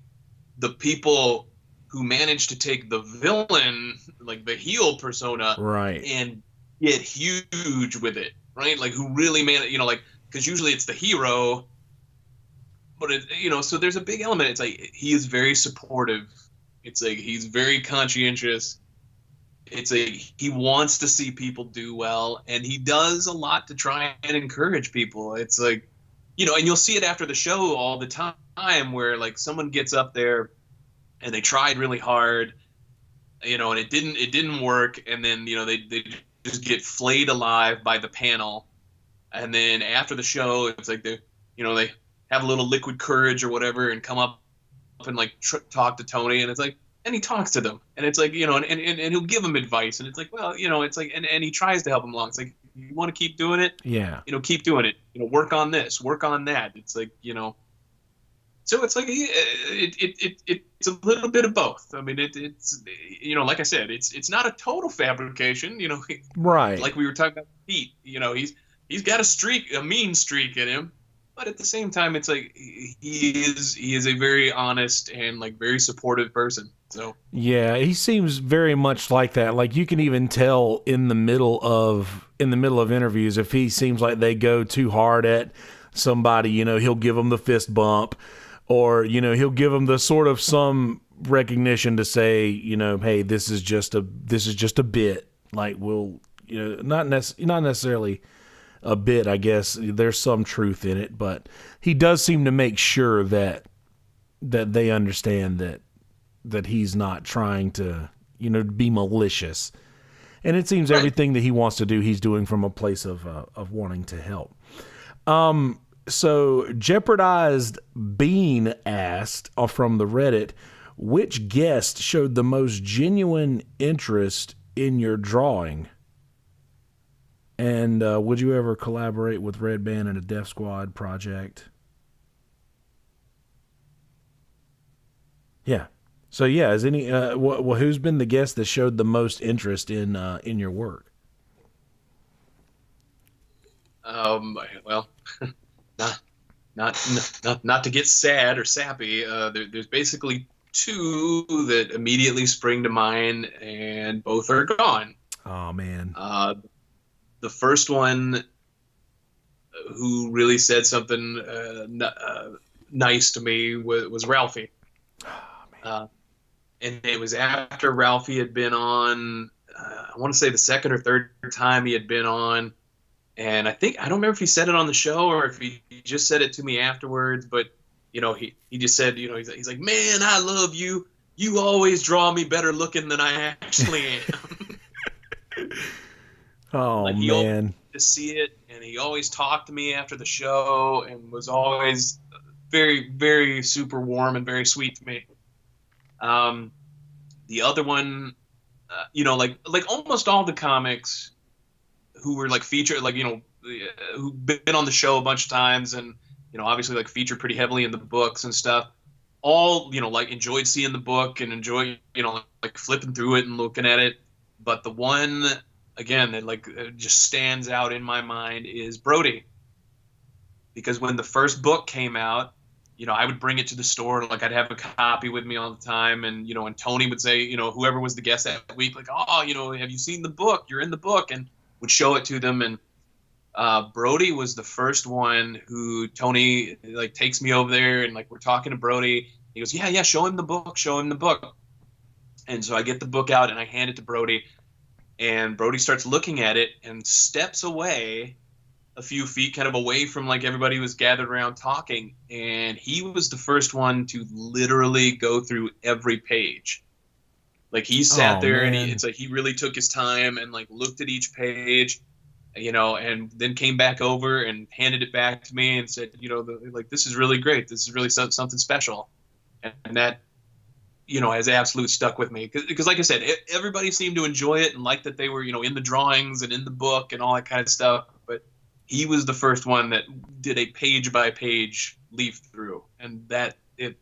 the people who manage to take the villain, like the heel persona, right, and get huge with it, right? Like who really because usually it's the hero, but so there's a big element. It's like he is very supportive. It's like he's very conscientious. It's he wants to see people do well, and he does a lot to try and encourage people. It's like, and you'll see it after the show all the time where like someone gets up there and they tried really hard, and it didn't work, and then they just get flayed alive by the panel, and then after the show it's like they have a little liquid courage or whatever and come up and like talk to Tony, and it's like. And he talks to them, and it's like, and he'll give them advice, and it's like, well, it's like, and he tries to help them along. It's like, you want to keep doing it? Yeah. Keep doing it. Work on this, work on that. It's like, so it's like, it's a little bit of both. I mean, it's, like I said, it's not a total fabrication, right. Like we were talking about Pete, he's got a mean streak in him. But at the same time, it's like he is a very honest and like very supportive person. So yeah, he seems very much like that. Like you can even tell in the middle of interviews if he seems like they go too hard at somebody. He'll give them the fist bump, or he'll give them the sort of some recognition to say, hey, this is just a bit. Like we'll not necessarily. A bit, I guess there's some truth in it, but he does seem to make sure that they understand that he's not trying to be malicious. And it seems everything that he wants to do, he's doing from a place of wanting to help. So Jeopardized Bean asked from the Reddit, which guest showed the most genuine interest in your drawing? And would you ever collaborate with Red Band in a Death Squad project? Yeah. So yeah, is any who's been the guest that showed the most interest in your work? Well, not to get sad or sappy. There's basically two that immediately spring to mind, and both are gone. Oh man. The first one, who really said something nice to me, was Ralphie. And it was after Ralphie had been on, I want to say the second or third time he had been on. And I don't remember if he said it on the show or if he just said it to me afterwards, but he just said, he's like, man, I love you. You always draw me better looking than I actually am. Oh, like, he man. always to see it, and he always talked to me after the show and was always very, very super warm and very sweet to me. The other one, like almost all the comics who were like featured, like, who've been on the show a bunch of times and, obviously like featured pretty heavily in the books and stuff, all, like enjoyed seeing the book and enjoy, like flipping through it and looking at it. But the one, again, that like just stands out in my mind is Brody. Because when the first book came out, I would bring it to the store, like I'd have a copy with me all the time. And, and Tony would say, whoever was the guest that week, like, oh, have you seen the book? You're in the book, and would show it to them. And Brody was the first one who Tony like takes me over there and like, we're talking to Brody. He goes, yeah, show him the book. And so I get the book out and I hand it to Brody, and Brody starts looking at it and steps away a few feet, kind of away from like everybody was gathered around talking. And he was the first one to literally go through every page. Like he sat there and it's like, he really took his time and like looked at each page, and then came back over and handed it back to me and said, like, this is really great. This is really something special. And that, has absolutely stuck with me. Because like I said, everybody seemed to enjoy it and like that they were, in the drawings and in the book and all that kind of stuff. But he was the first one that did a page-by-page leaf through, and it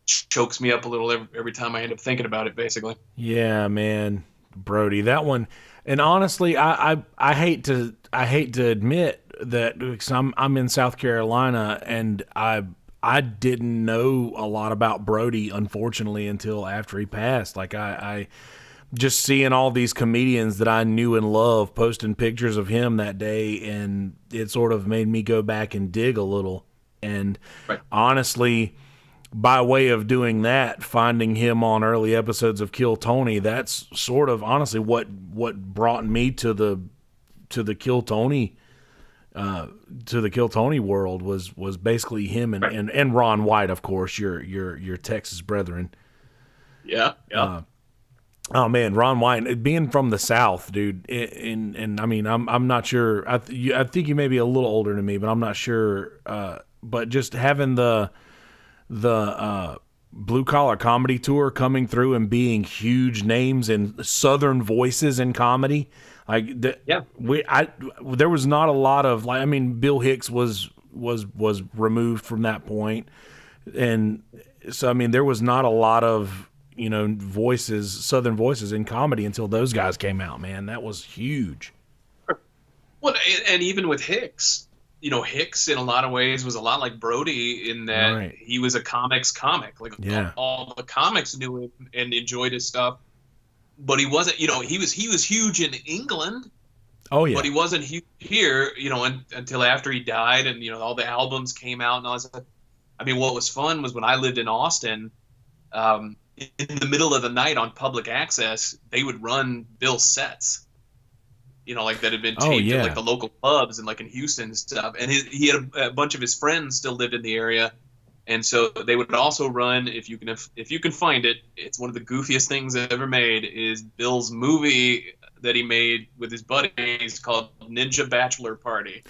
chokes me up a little every time I end up thinking about it, basically. Yeah, man, Brody, that one. And honestly, I hate to admit that, because I'm in South Carolina, and I didn't know a lot about Brody, unfortunately, until after he passed. Like I just seeing all these comedians that I knew and loved posting pictures of him that day, and it sort of made me go back and dig a little. And honestly, by way of doing that, finding him on early episodes of Kill Tony, that's sort of honestly what brought me to the Kill Tony world was basically him and Ron White, of course, your Texas brethren. Yeah. Oh man, Ron White, being from the South, dude, and I mean, I'm not sure. I think you may be a little older than me, but I'm not sure. But just having the Blue Collar Comedy Tour coming through and being huge names and Southern voices in comedy, like there was not a lot of, like, I mean, Bill Hicks was removed from that point, and so I mean, there was not a lot of voices, Southern voices in comedy until those guys came out, man. That was huge. Well, and even with Hicks, Hicks in a lot of ways was a lot like Brody in that he was a comics comic. Like all the comics knew him and enjoyed his stuff, but he wasn't, he was huge in England. Oh yeah. But he wasn't huge here, until after he died and, all the albums came out and all that stuff. I mean, what was fun was when I lived in Austin, in the middle of the night on public access, they would run Bill's sets, like that had been taped at like the local pubs and like in Houston and stuff. And he had a bunch of his friends still lived in the area, And so they would also run, if you can find it, it's one of the goofiest things ever made, is Bill's movie that he made with his buddies called Ninja Bachelor Party,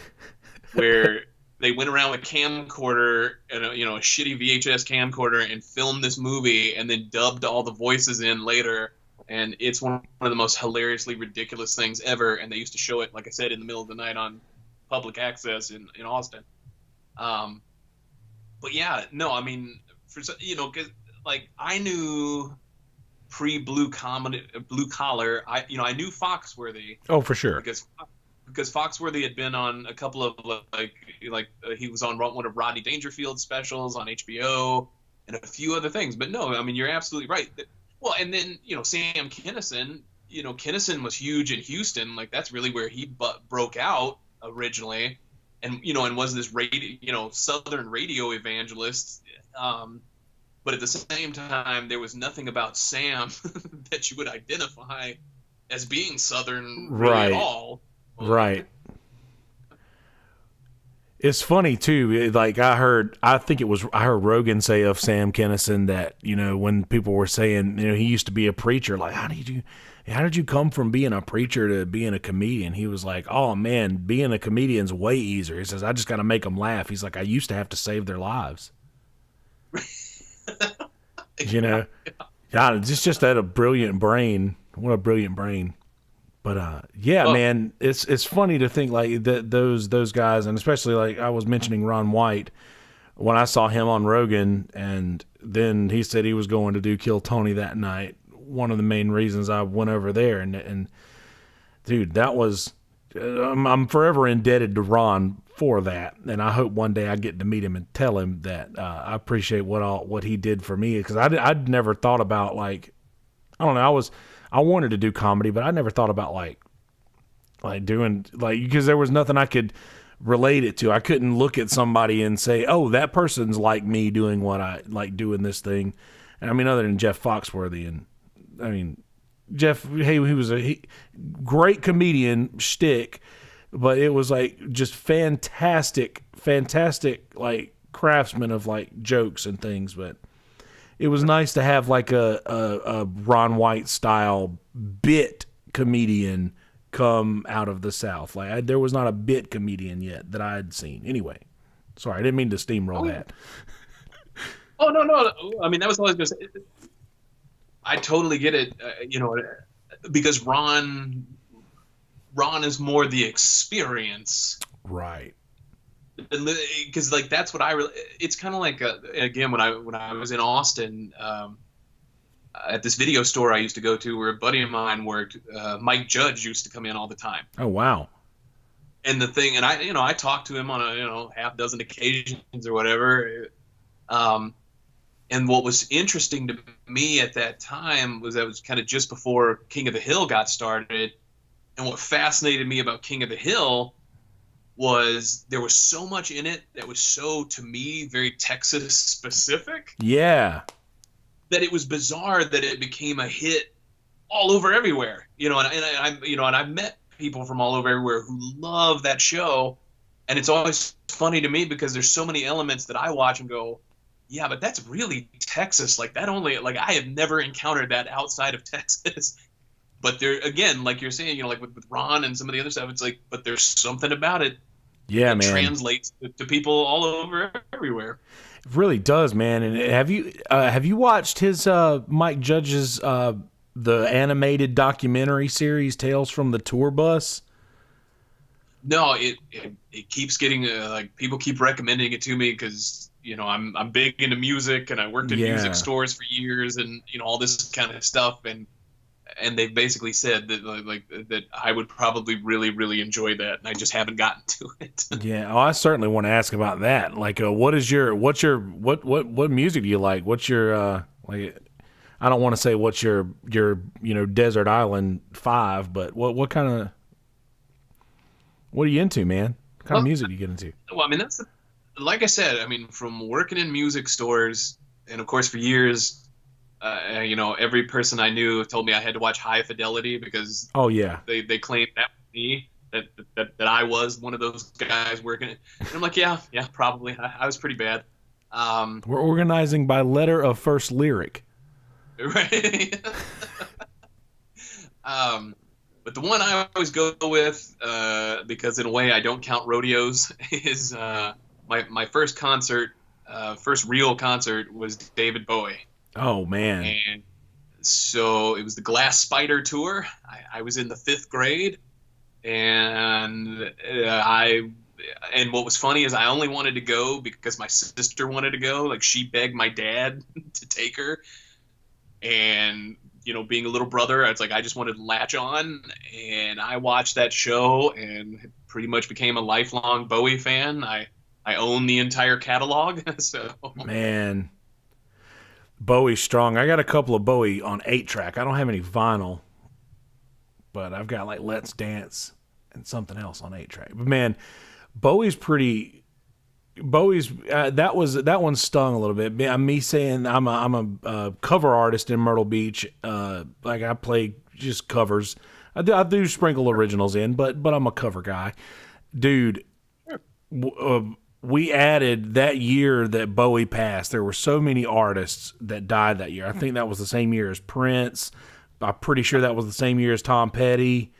where they went around with a camcorder and a shitty VHS camcorder and filmed this movie and then dubbed all the voices in later. And it's one of the most hilariously ridiculous things ever. And they used to show it, like I said, in the middle of the night on public access in Austin. But yeah, no, I mean, because like I knew pre-blue collar, I knew Foxworthy. Oh, for sure. Because Foxworthy had been on a couple of he was on one of Rodney Dangerfield's specials on HBO and a few other things. But no, I mean, you're absolutely right. Well, and then Sam Kinison. Kinison was huge in Houston. Like that's really where he broke out originally. And and was this radio, Southern radio evangelist, but at the same time, there was nothing about Sam that you would identify as being Southern really at all. Right. It's funny too. Like I heard Rogan say of Sam Kinison that when people were saying he used to be a preacher, like how did you come from being a preacher to being a comedian? He was like, oh man, being a comedian's way easier. He says, I just got to make them laugh. He's like, I used to have to save their lives. Yeah, just had a brilliant brain. What a brilliant brain. But man, it's funny to think like that those guys, and especially like I was mentioning Ron White when I saw him on Rogan, and then he said he was going to do Kill Tony that night. One of the main reasons I went over there, and dude, that was I'm forever indebted to Ron for that, and I hope one day I get to meet him and tell him that I appreciate what he did for me, because I'd never thought about like I don't know, I wanted to do comedy, but I never thought about like doing because there was nothing I could relate it to. I couldn't look at somebody and say, oh, that person's like me doing what I like doing this thing. And I mean, other than Jeff Foxworthy, and I mean, Jeff, hey, he was a great comedian shtick, but it was like just fantastic like craftsman of like jokes and things. But it was nice to have like a Ron White style bit comedian come out of the South. Like there was not a bit comedian yet that I had seen. Anyway, sorry, I didn't mean to steamroll that. Oh no! I mean, that was all I was going to say. I totally get it, because Ron is more the experience, right? Because like that's what it's kind of like again when I was in Austin at this video store I used to go to where a buddy of mine worked. Mike Judge used to come in all the time. Oh wow! And the thing, and I talked to him on a half dozen occasions or whatever. And what was interesting to me at that time was that was kind of just before King of the Hill got started. And what fascinated me about King of the Hill was there was so much in it that was so, to me, very Texas specific. Yeah. That it was bizarre that it became a hit all over everywhere. And I've met people from all over everywhere who love that show. And it's always funny to me because there's so many elements that I watch and go, yeah, but that's really Texas. Like that only, like I have never encountered that outside of Texas. But there, again, like you're saying, like with Ron and some of the other stuff, it's like, but there's something about it. Yeah, that man. Translates to people all over everywhere. It really does, man. And have you watched his Mike Judge's the animated documentary series Tales from the Tour Bus? No, it keeps getting like people keep recommending it to me because I'm big into music and I worked in music stores for years and all this kind of stuff and they've basically said that that I would probably really really enjoy that and I just haven't gotten to it. Yeah, I certainly want to ask about that. Like, what music do you like? What's your like? I don't want to say what's your Desert Island 5, but what are you into, man? What kind of music do you get into? Well, I mean like I said, I mean from working in music stores and of course for years. Every person I knew told me I had to watch High Fidelity because they claimed that was me, that I was one of those guys working it. And I'm like, yeah, probably. I was pretty bad. We're organizing by letter of first lyric. Right. But the one I always go with, because in a way I don't count rodeos, is my first concert, first real concert was David Bowie. Oh, man. And so it was the Glass Spider tour. I was in the 5th grade, and and what was funny is I only wanted to go because my sister wanted to go. Like, she begged my dad to take her, and being a little brother, it's like I just wanted to latch on, and I watched that show and pretty much became a lifelong Bowie fan. I own the entire catalog. So man, Bowie's strong. I got a couple of Bowie on 8-track. I don't have any vinyl, but I've got like Let's Dance and something else on 8-track. But man, Bowie's that one stung a little bit. Me saying I'm a cover artist in Myrtle Beach. Like, I play just covers. I do sprinkle originals in, but I'm a cover guy, dude. We added that year that Bowie passed. There were so many artists that died that year. I think that was the same year as Prince. I'm pretty sure that was the same year as Tom Petty.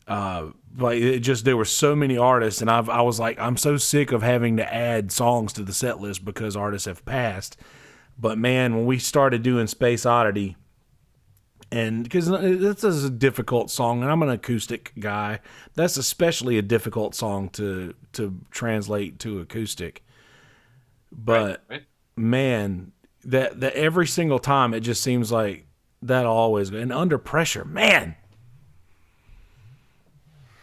There were so many artists, and I was like, I'm so sick of having to add songs to the set list because artists have passed. But man, when we started doing Space Oddity, and because this is a difficult song, and I'm an acoustic guy, that's especially a difficult song to translate to acoustic. But right. man, that every single time it just seems like that always, and Under Pressure, man.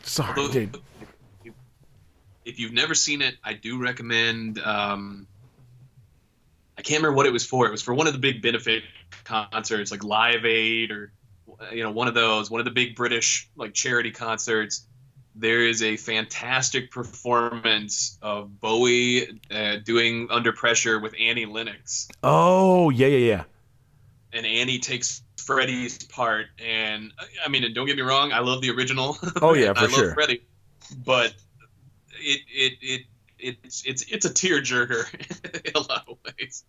Sorry, dude. If you've never seen it, I do recommend. I can't remember what it was for. It was for one of the big benefit concerts, like Live Aid, or one of those, one of the big British like charity concerts. There is a fantastic performance of Bowie doing Under Pressure with Annie Lennox. Oh, yeah. And Annie takes Freddie's part, and I mean, and don't get me wrong, I love the original. Oh yeah, for I sure. love Freddie, but it's a tearjerker in a lot of ways.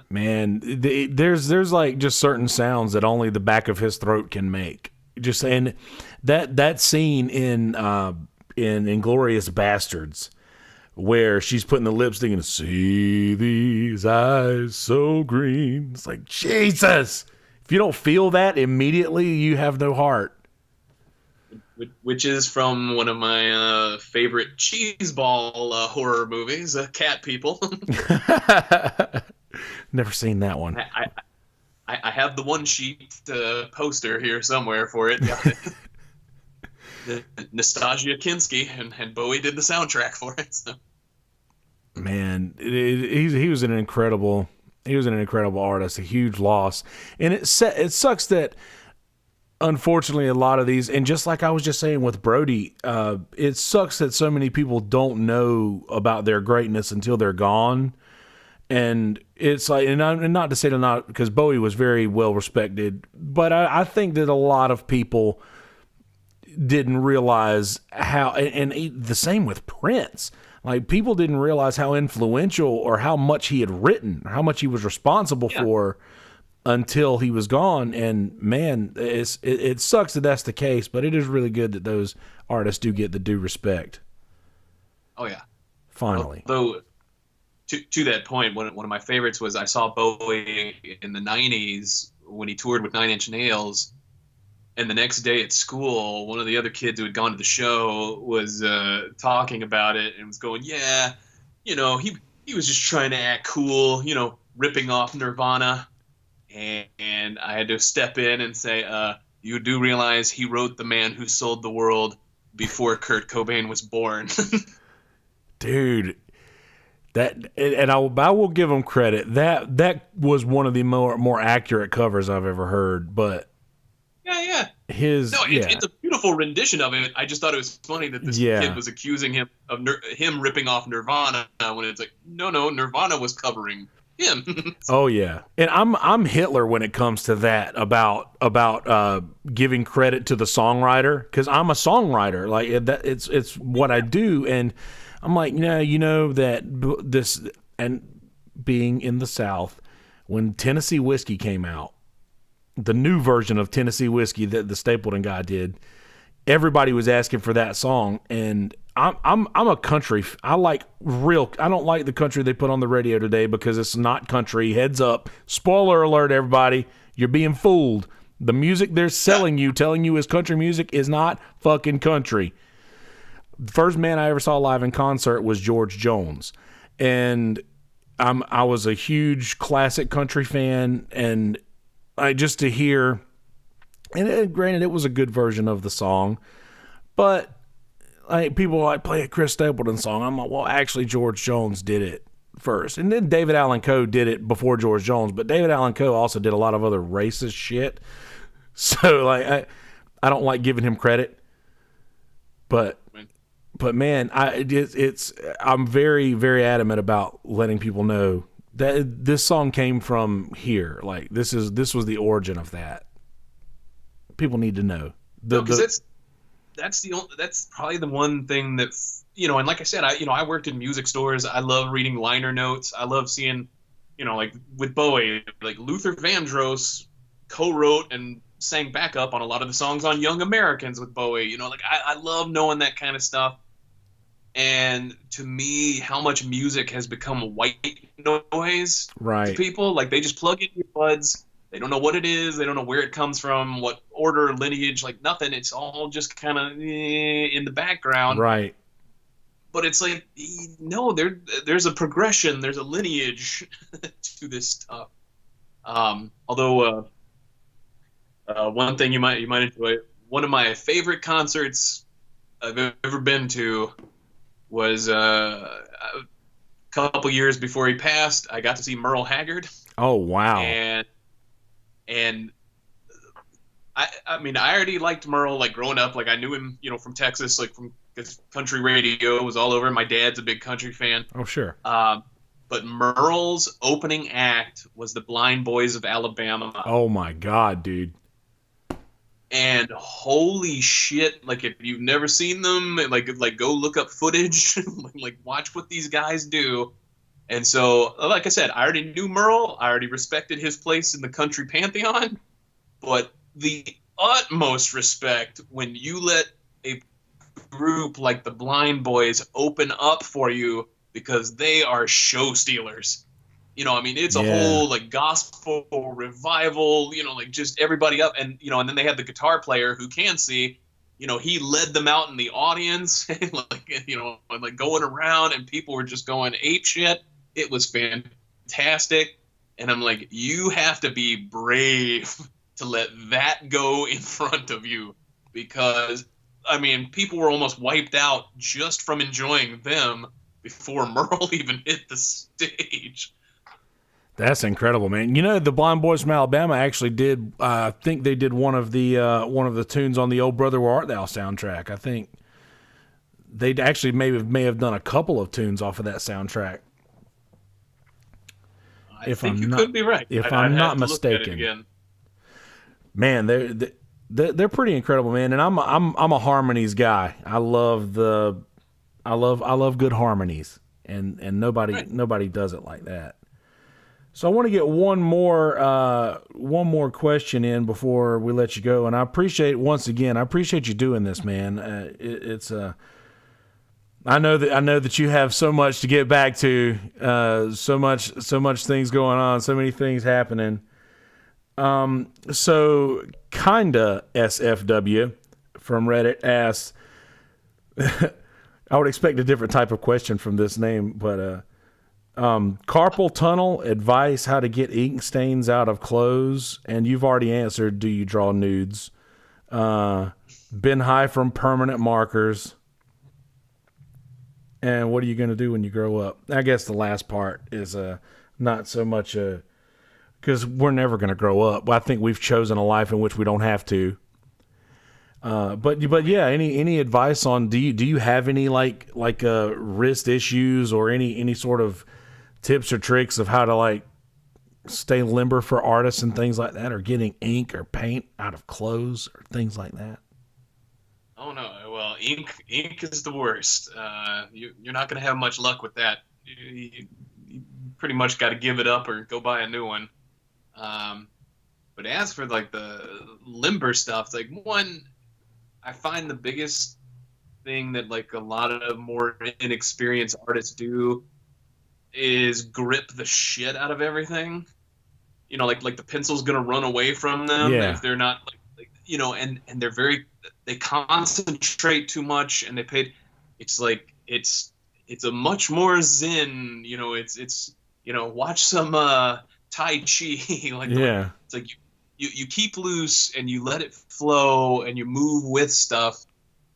Man, there's like just certain sounds that only the back of his throat can make. Just saying that scene in Inglourious Bastards, where she's putting the lipstick and see these eyes so green. It's like, Jesus. If you don't feel that immediately, you have no heart. Which is from one of my favorite cheeseball horror movies, Cat People. Never seen that one. I have the one sheet poster here somewhere for it. Nastasia Kinski and Bowie did the soundtrack for it. So. Man, he was an incredible artist, a huge loss, and it sucks that unfortunately a lot of these, and just like I was just saying with Brody, it sucks that so many people don't know about their greatness until they're gone. And it's like, and not to say they're not, because Bowie was very well respected, but I think that a lot of people didn't realize how, and the same with Prince. Like, people didn't realize how influential or how much he had written, or how much he was responsible for until he was gone. And man, it sucks that that's the case, but it is really good that those artists do get the due respect. Oh yeah. Finally. Although, to that point, one of my favorites was I saw Bowie in the 90s when he toured with Nine Inch Nails. And the next day at school, one of the other kids who had gone to the show was talking about it and was going, yeah, he was just trying to act cool, ripping off Nirvana. And I had to step in and say, you do realize he wrote The Man Who Sold the World before Kurt Cobain was born. Dude, I will give him credit. That was one of the more accurate covers I've ever heard, but yeah. It's a beautiful rendition of it. I just thought it was funny that this kid was accusing him of him ripping off Nirvana when it's like, no, Nirvana was covering him. Oh yeah, and I'm Hitler when it comes to that about giving credit to the songwriter, because I'm a songwriter. Like that, it's what I do, and I'm like, that this, and being in the South, when Tennessee Whiskey came out, the new version of Tennessee Whiskey that the Stapleton guy did, everybody was asking for that song. And I'm a country. I don't like the country they put on the radio today because it's not country. Heads up. Spoiler alert, everybody. You're being fooled. The music they're selling you, telling you is country music, is not fucking country. The first man I ever saw live in concert was George Jones. And I was a huge classic country fan, and just to hear, and granted, it was a good version of the song, but people play a Chris Stapleton song. I'm like, well, actually, George Jones did it first, and then David Allan Coe did it before George Jones. But David Allan Coe also did a lot of other racist shit, so I don't like giving him credit, but man, I'm very, very adamant about letting people know that this song came from here. Like this was the origin of that. People need to know. That's probably the one thing that, and like I said, I worked in music stores. I love reading liner notes. I love seeing, like with Bowie, like Luther Vandross co-wrote and sang backup on a lot of the songs on Young Americans with Bowie. I love knowing that kind of stuff. And to me, how much music has become white noise to people. Like they just plug in earbuds. They don't know what it is. They don't know where it comes from, what order, lineage, like nothing. It's all just kind of in the background. Right. But it's like, no, there's a progression. There's a lineage to this stuff. Although one thing you might enjoy, one of my favorite concerts I've ever been to was a couple years before he passed. I got to see Merle Haggard. Oh, wow. And I mean, I already liked Merle, like growing up. Like I knew him, from Texas, like from his country radio was all over. My dad's a big country fan. Oh, sure. But Merle's opening act was the Blind Boys of Alabama. Oh my God, dude. And holy shit, like if you've never seen them, like go look up footage, like watch what these guys do. And so, like I said, I already knew Merle. I already respected his place in the country pantheon. But the utmost respect when you let a group like the Blind Boys open up for you, because they are show stealers. I mean, it's a whole like gospel revival, like just everybody up. And, and then they had the guitar player who can see, he led them out in the audience, like going around, and people were just going ape shit. It was fantastic. And I'm like, you have to be brave to let that go in front of you, because, I mean, people were almost wiped out just from enjoying them before Merle even hit the stage. That's incredible, man. The Blind Boys from Alabama actually did. I think they did one of the tunes on the Old Brother Where Art Thou soundtrack. I think they actually may have done a couple of tunes off of that soundtrack. I think you could be right. If I'm not mistaken, man, they're pretty incredible, man. And I'm a harmonies guy. I love good harmonies, and nobody does it like that. So I want to get one more question in before we let you go, and I appreciate you doing this, man. I know that you have so much to get back to, so much things going on, so many things happening. So kinda SFW from Reddit asks, I would expect a different type of question from this name, but carpal tunnel advice, how to get ink stains out of clothes, and you've already answered, do you draw nudes? Been high from permanent markers, and what are you going to do when you grow up? I guess the last part is not so much because we're never going to grow up. I think we've chosen a life in which we don't have to. But yeah, any advice on, do you have any like wrist issues or any sort of tips or tricks of how to like stay limber for artists and things like that, or getting ink or paint out of clothes or things like that? Oh no, well, ink is the worst. You're not going to have much luck with that. pretty much got to give it up or go buy a new one. But as for like the limber stuff, like one, I find the biggest thing that like a lot of more inexperienced artists do is grip the shit out of everything. You know, like the pencil's gonna run away from them if they're not like you know, and they concentrate too much and they pay. It's like it's a much more zen. You know, it's you know, watch some Tai Chi. Like it's like you keep loose and you let it flow and you move with stuff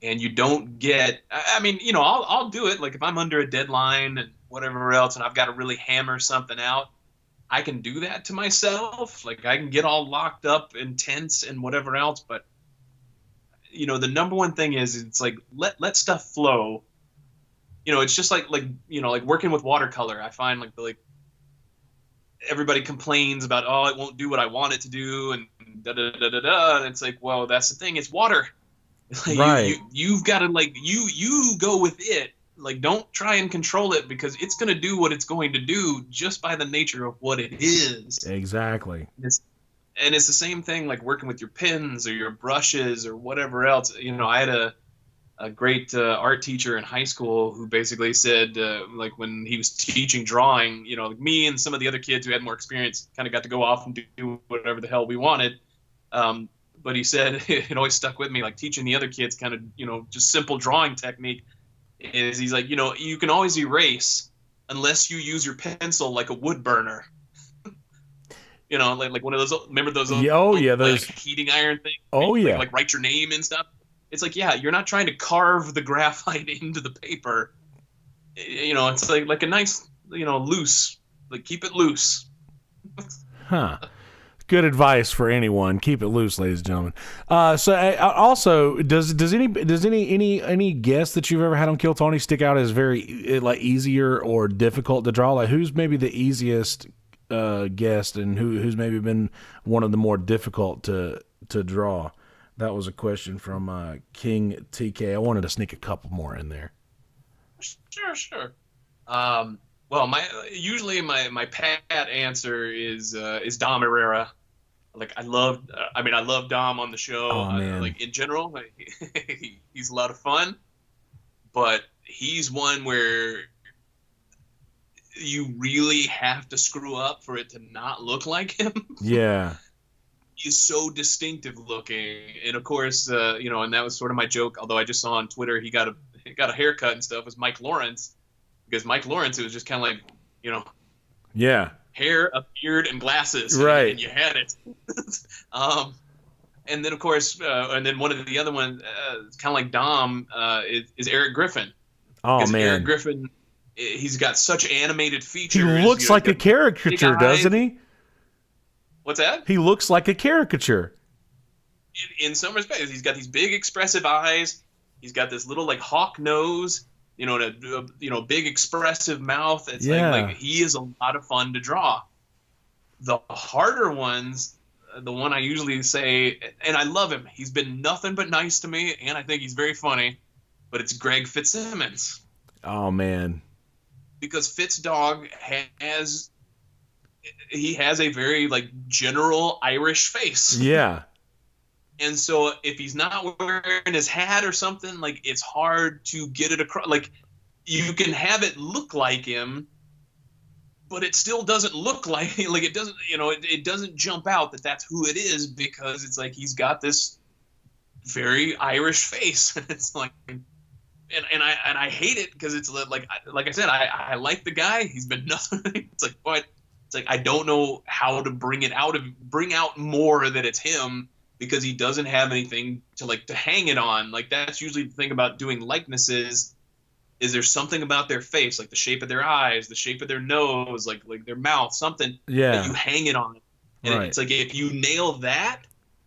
and you don't get. I mean, you know, I'll do it. Like if I'm under a deadline and whatever else, and I've got to really hammer something out, I can do that to myself. Like I can get all locked up and tense and whatever else. But you know, the number one thing is it's like let stuff flow. You know, it's just like you know, like working with watercolor. I find like everybody complains about, oh, it won't do what I want it to do, and da da da da da. And it's like, well, that's the thing. It's water. Right. You've got to like you go with it. Like, don't try and control it because it's going to do what it's going to do just by the nature of what it is. Exactly. And it's the same thing like working with your pens or your brushes or whatever else. You know, I had a great art teacher in high school who basically said, like when he was teaching drawing, you know, me and some of the other kids who had more experience kind of got to go off and do whatever the hell we wanted. But he said, it always stuck with me, like teaching the other kids kind of, you know, just simple drawing technique is he's like, you know, you can always erase unless you use your pencil like a wood burner. You know, like one of those, remember those those like, heating iron things? Like write your name and stuff. It's like, yeah, you're not trying to carve the graphite into the paper. You know, it's like a nice, you know, loose, like keep it loose. Huh. Good advice for anyone. Keep it loose, ladies and gentlemen. So also, does any guest that you've ever had on Kill Tony stick out as very like easier or difficult to draw? Like who's maybe the easiest guest and who's maybe been one of the more difficult to draw? That was a question from King TK. I wanted to sneak a couple more in there. Sure. Well, my pat answer is Dom Herrera. Like I love Dom on the show. Oh, man. Like in general, like, he's a lot of fun, but he's one where you really have to screw up for it to not look like him. Yeah. He's so distinctive looking, and of course, you know, and that was sort of my joke. Although I just saw on Twitter he got a haircut and stuff. Was Mike Lawrence, because Mike Lawrence, it was just kind of like, you know, yeah, hair, a beard, and glasses, right? And you had it. And then of course, and then one of the other ones, kind of like Dom, is Eric Griffin. Oh man, Eric Griffin, he's got such animated features. He looks like a caricature, doesn't he? What's that? He looks like a caricature. In some respects, he's got these big expressive eyes. He's got this little like hawk nose, you know, and a big expressive mouth. It's like he is a lot of fun to draw. The harder ones, the one I usually say, and I love him. He's been nothing but nice to me, and I think he's very funny. But it's Greg Fitzsimmons. Oh man, because FitzDog has a very like general Irish face. Yeah. And so if he's not wearing his hat or something, like it's hard to get it across. Like you can have it look like him, but it still doesn't look like it doesn't, you know, it doesn't jump out that that's who it is because it's like he's got this very Irish face. It's like, and I hate it because it's like I said, I like the guy. He's been nothing. It's like, but it's like I don't know how to bring out more that it's him because he doesn't have anything to hang it on. Like that's usually the thing about doing likenesses is there's something about their face, like the shape of their eyes, the shape of their nose, like their mouth, something that you hang it on. And it's like if you nail that,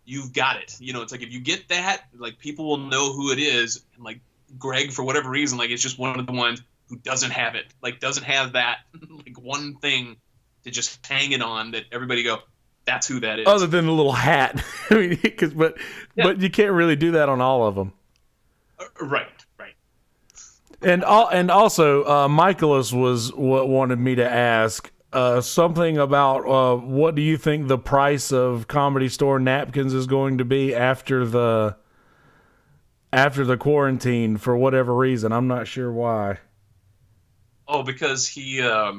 you've got it. You know, it's like if you get that, like people will know who it is. And like Greg, for whatever reason, like it's just one of the ones who doesn't have it, like doesn't have that like one thing to just hang it on that everybody go, that's who that is. Other than a little hat. I mean, but you can't really do that on all of them. Right. And also, Michaelis was what wanted me to ask something about what do you think the price of Comedy Store napkins is going to be after the quarantine for whatever reason. I'm not sure why. Oh, because he a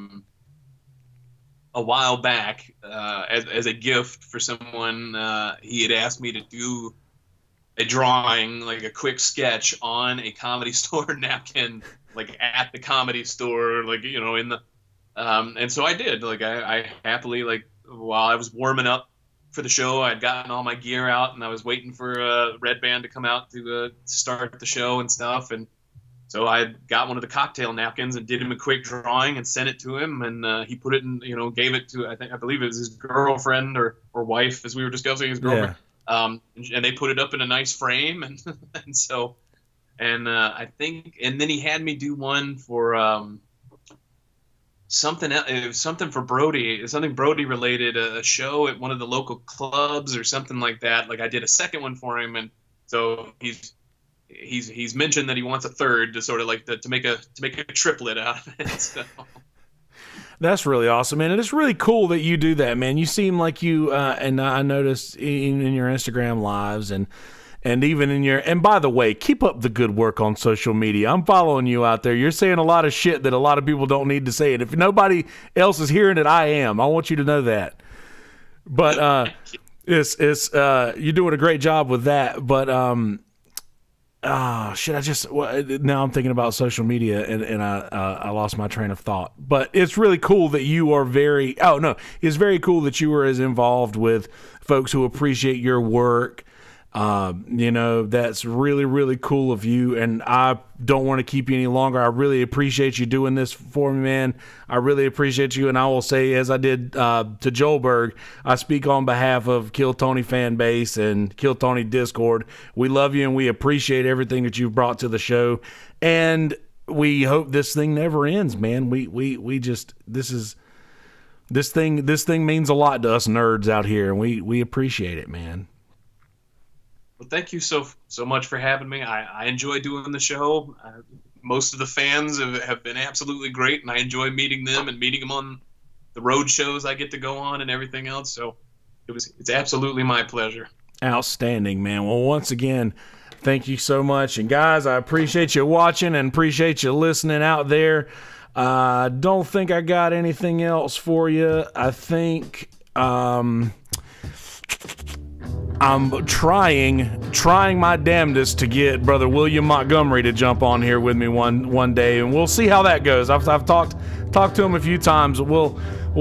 while back, as a gift for someone, he had asked me to do a drawing, like a quick sketch on a Comedy Store napkin, like at the Comedy Store, like, you know, in the and so I did. Like I happily, like, while I was warming up for the show, I'd gotten all my gear out and I was waiting for Red Band to come out to start the show and stuff. And so I got one of the cocktail napkins and did him a quick drawing and sent it to him. And he put it in, you know, gave it to, I believe it was his girlfriend or wife, as we were discussing, his girlfriend. Yeah. And they put it up in a nice frame. And I think, and then he had me do one for something for Brody, something Brody related, a show at one of the local clubs or something like that. Like I did a second one for him, and so he's mentioned that he wants a third to sort of like to make a triplet out of it. So. That's really awesome, man. And it's really cool that you do that, man. You seem like you, and I noticed in your Instagram lives and even in your, and by the way, keep up the good work on social media. I'm following you out there. You're saying a lot of shit that a lot of people don't need to say. And if nobody else is hearing it, I am. I want you to know that. But it's you're doing a great job with that. But now I'm thinking about social media and I lost my train of thought. But it's really cool that you are it's very cool that you are as involved with folks who appreciate your work. You know, that's really, really cool of you, and I don't want to keep you any longer. I really appreciate you doing this for me, man. I really appreciate you, and I will say, as I did to Joelberg, I speak on behalf of Kill Tony fan base and Kill Tony Discord. We love you, and we appreciate everything that you've brought to the show, and we hope this thing never ends, man. We just this thing means a lot to us nerds out here, and we appreciate it, man. Well, thank you so much for having me. I enjoy doing the show. Most of the fans have been absolutely great, and I enjoy meeting them and meeting them on the road shows I get to go on and everything else. So it's absolutely my pleasure. Outstanding, man. Well, once again, thank you so much. And guys, I appreciate you watching and appreciate you listening out there. Don't think I got anything else for you. I think I'm trying my damnedest to get Brother William Montgomery to jump on here with me one day, and we'll see how that goes. I've talked to him a few times. We'll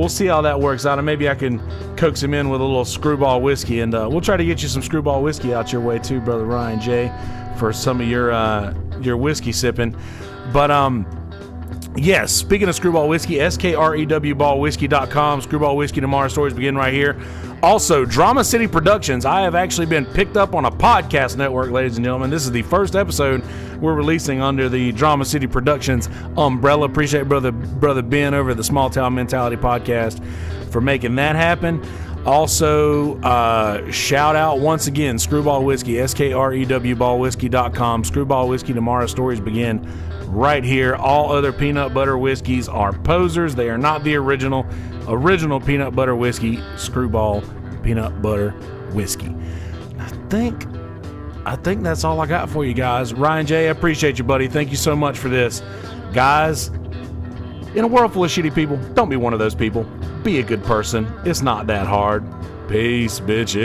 see how that works out, and maybe I can coax him in with a little Screwball whiskey, and we'll try to get you some Screwball whiskey out your way too, Brother Ryan J, for some of your whiskey sipping. But yes, speaking of Screwball Whiskey, SKREWBallWhiskey.com. Screwball Whiskey Tomorrow Stories begin right here. Also, Drama City Productions. I have actually been picked up on a podcast network, ladies and gentlemen. This is the first episode we're releasing under the Drama City Productions umbrella. Appreciate brother Ben over at the Small Town Mentality Podcast for making that happen. Also, shout out once again, Screwball Whiskey, SKREWBallWhiskey.com. Screwball Whiskey Tomorrow Stories begin right here. All other peanut butter whiskeys are posers. They are not the original peanut butter whiskey, Screwball peanut butter whiskey. I think that's all I got for you guys. Ryan J, I appreciate you, buddy. Thank you so much for this. Guys, in a world full of shitty people, don't be one of those people. Be a good person. It's not that hard. Peace, bitches.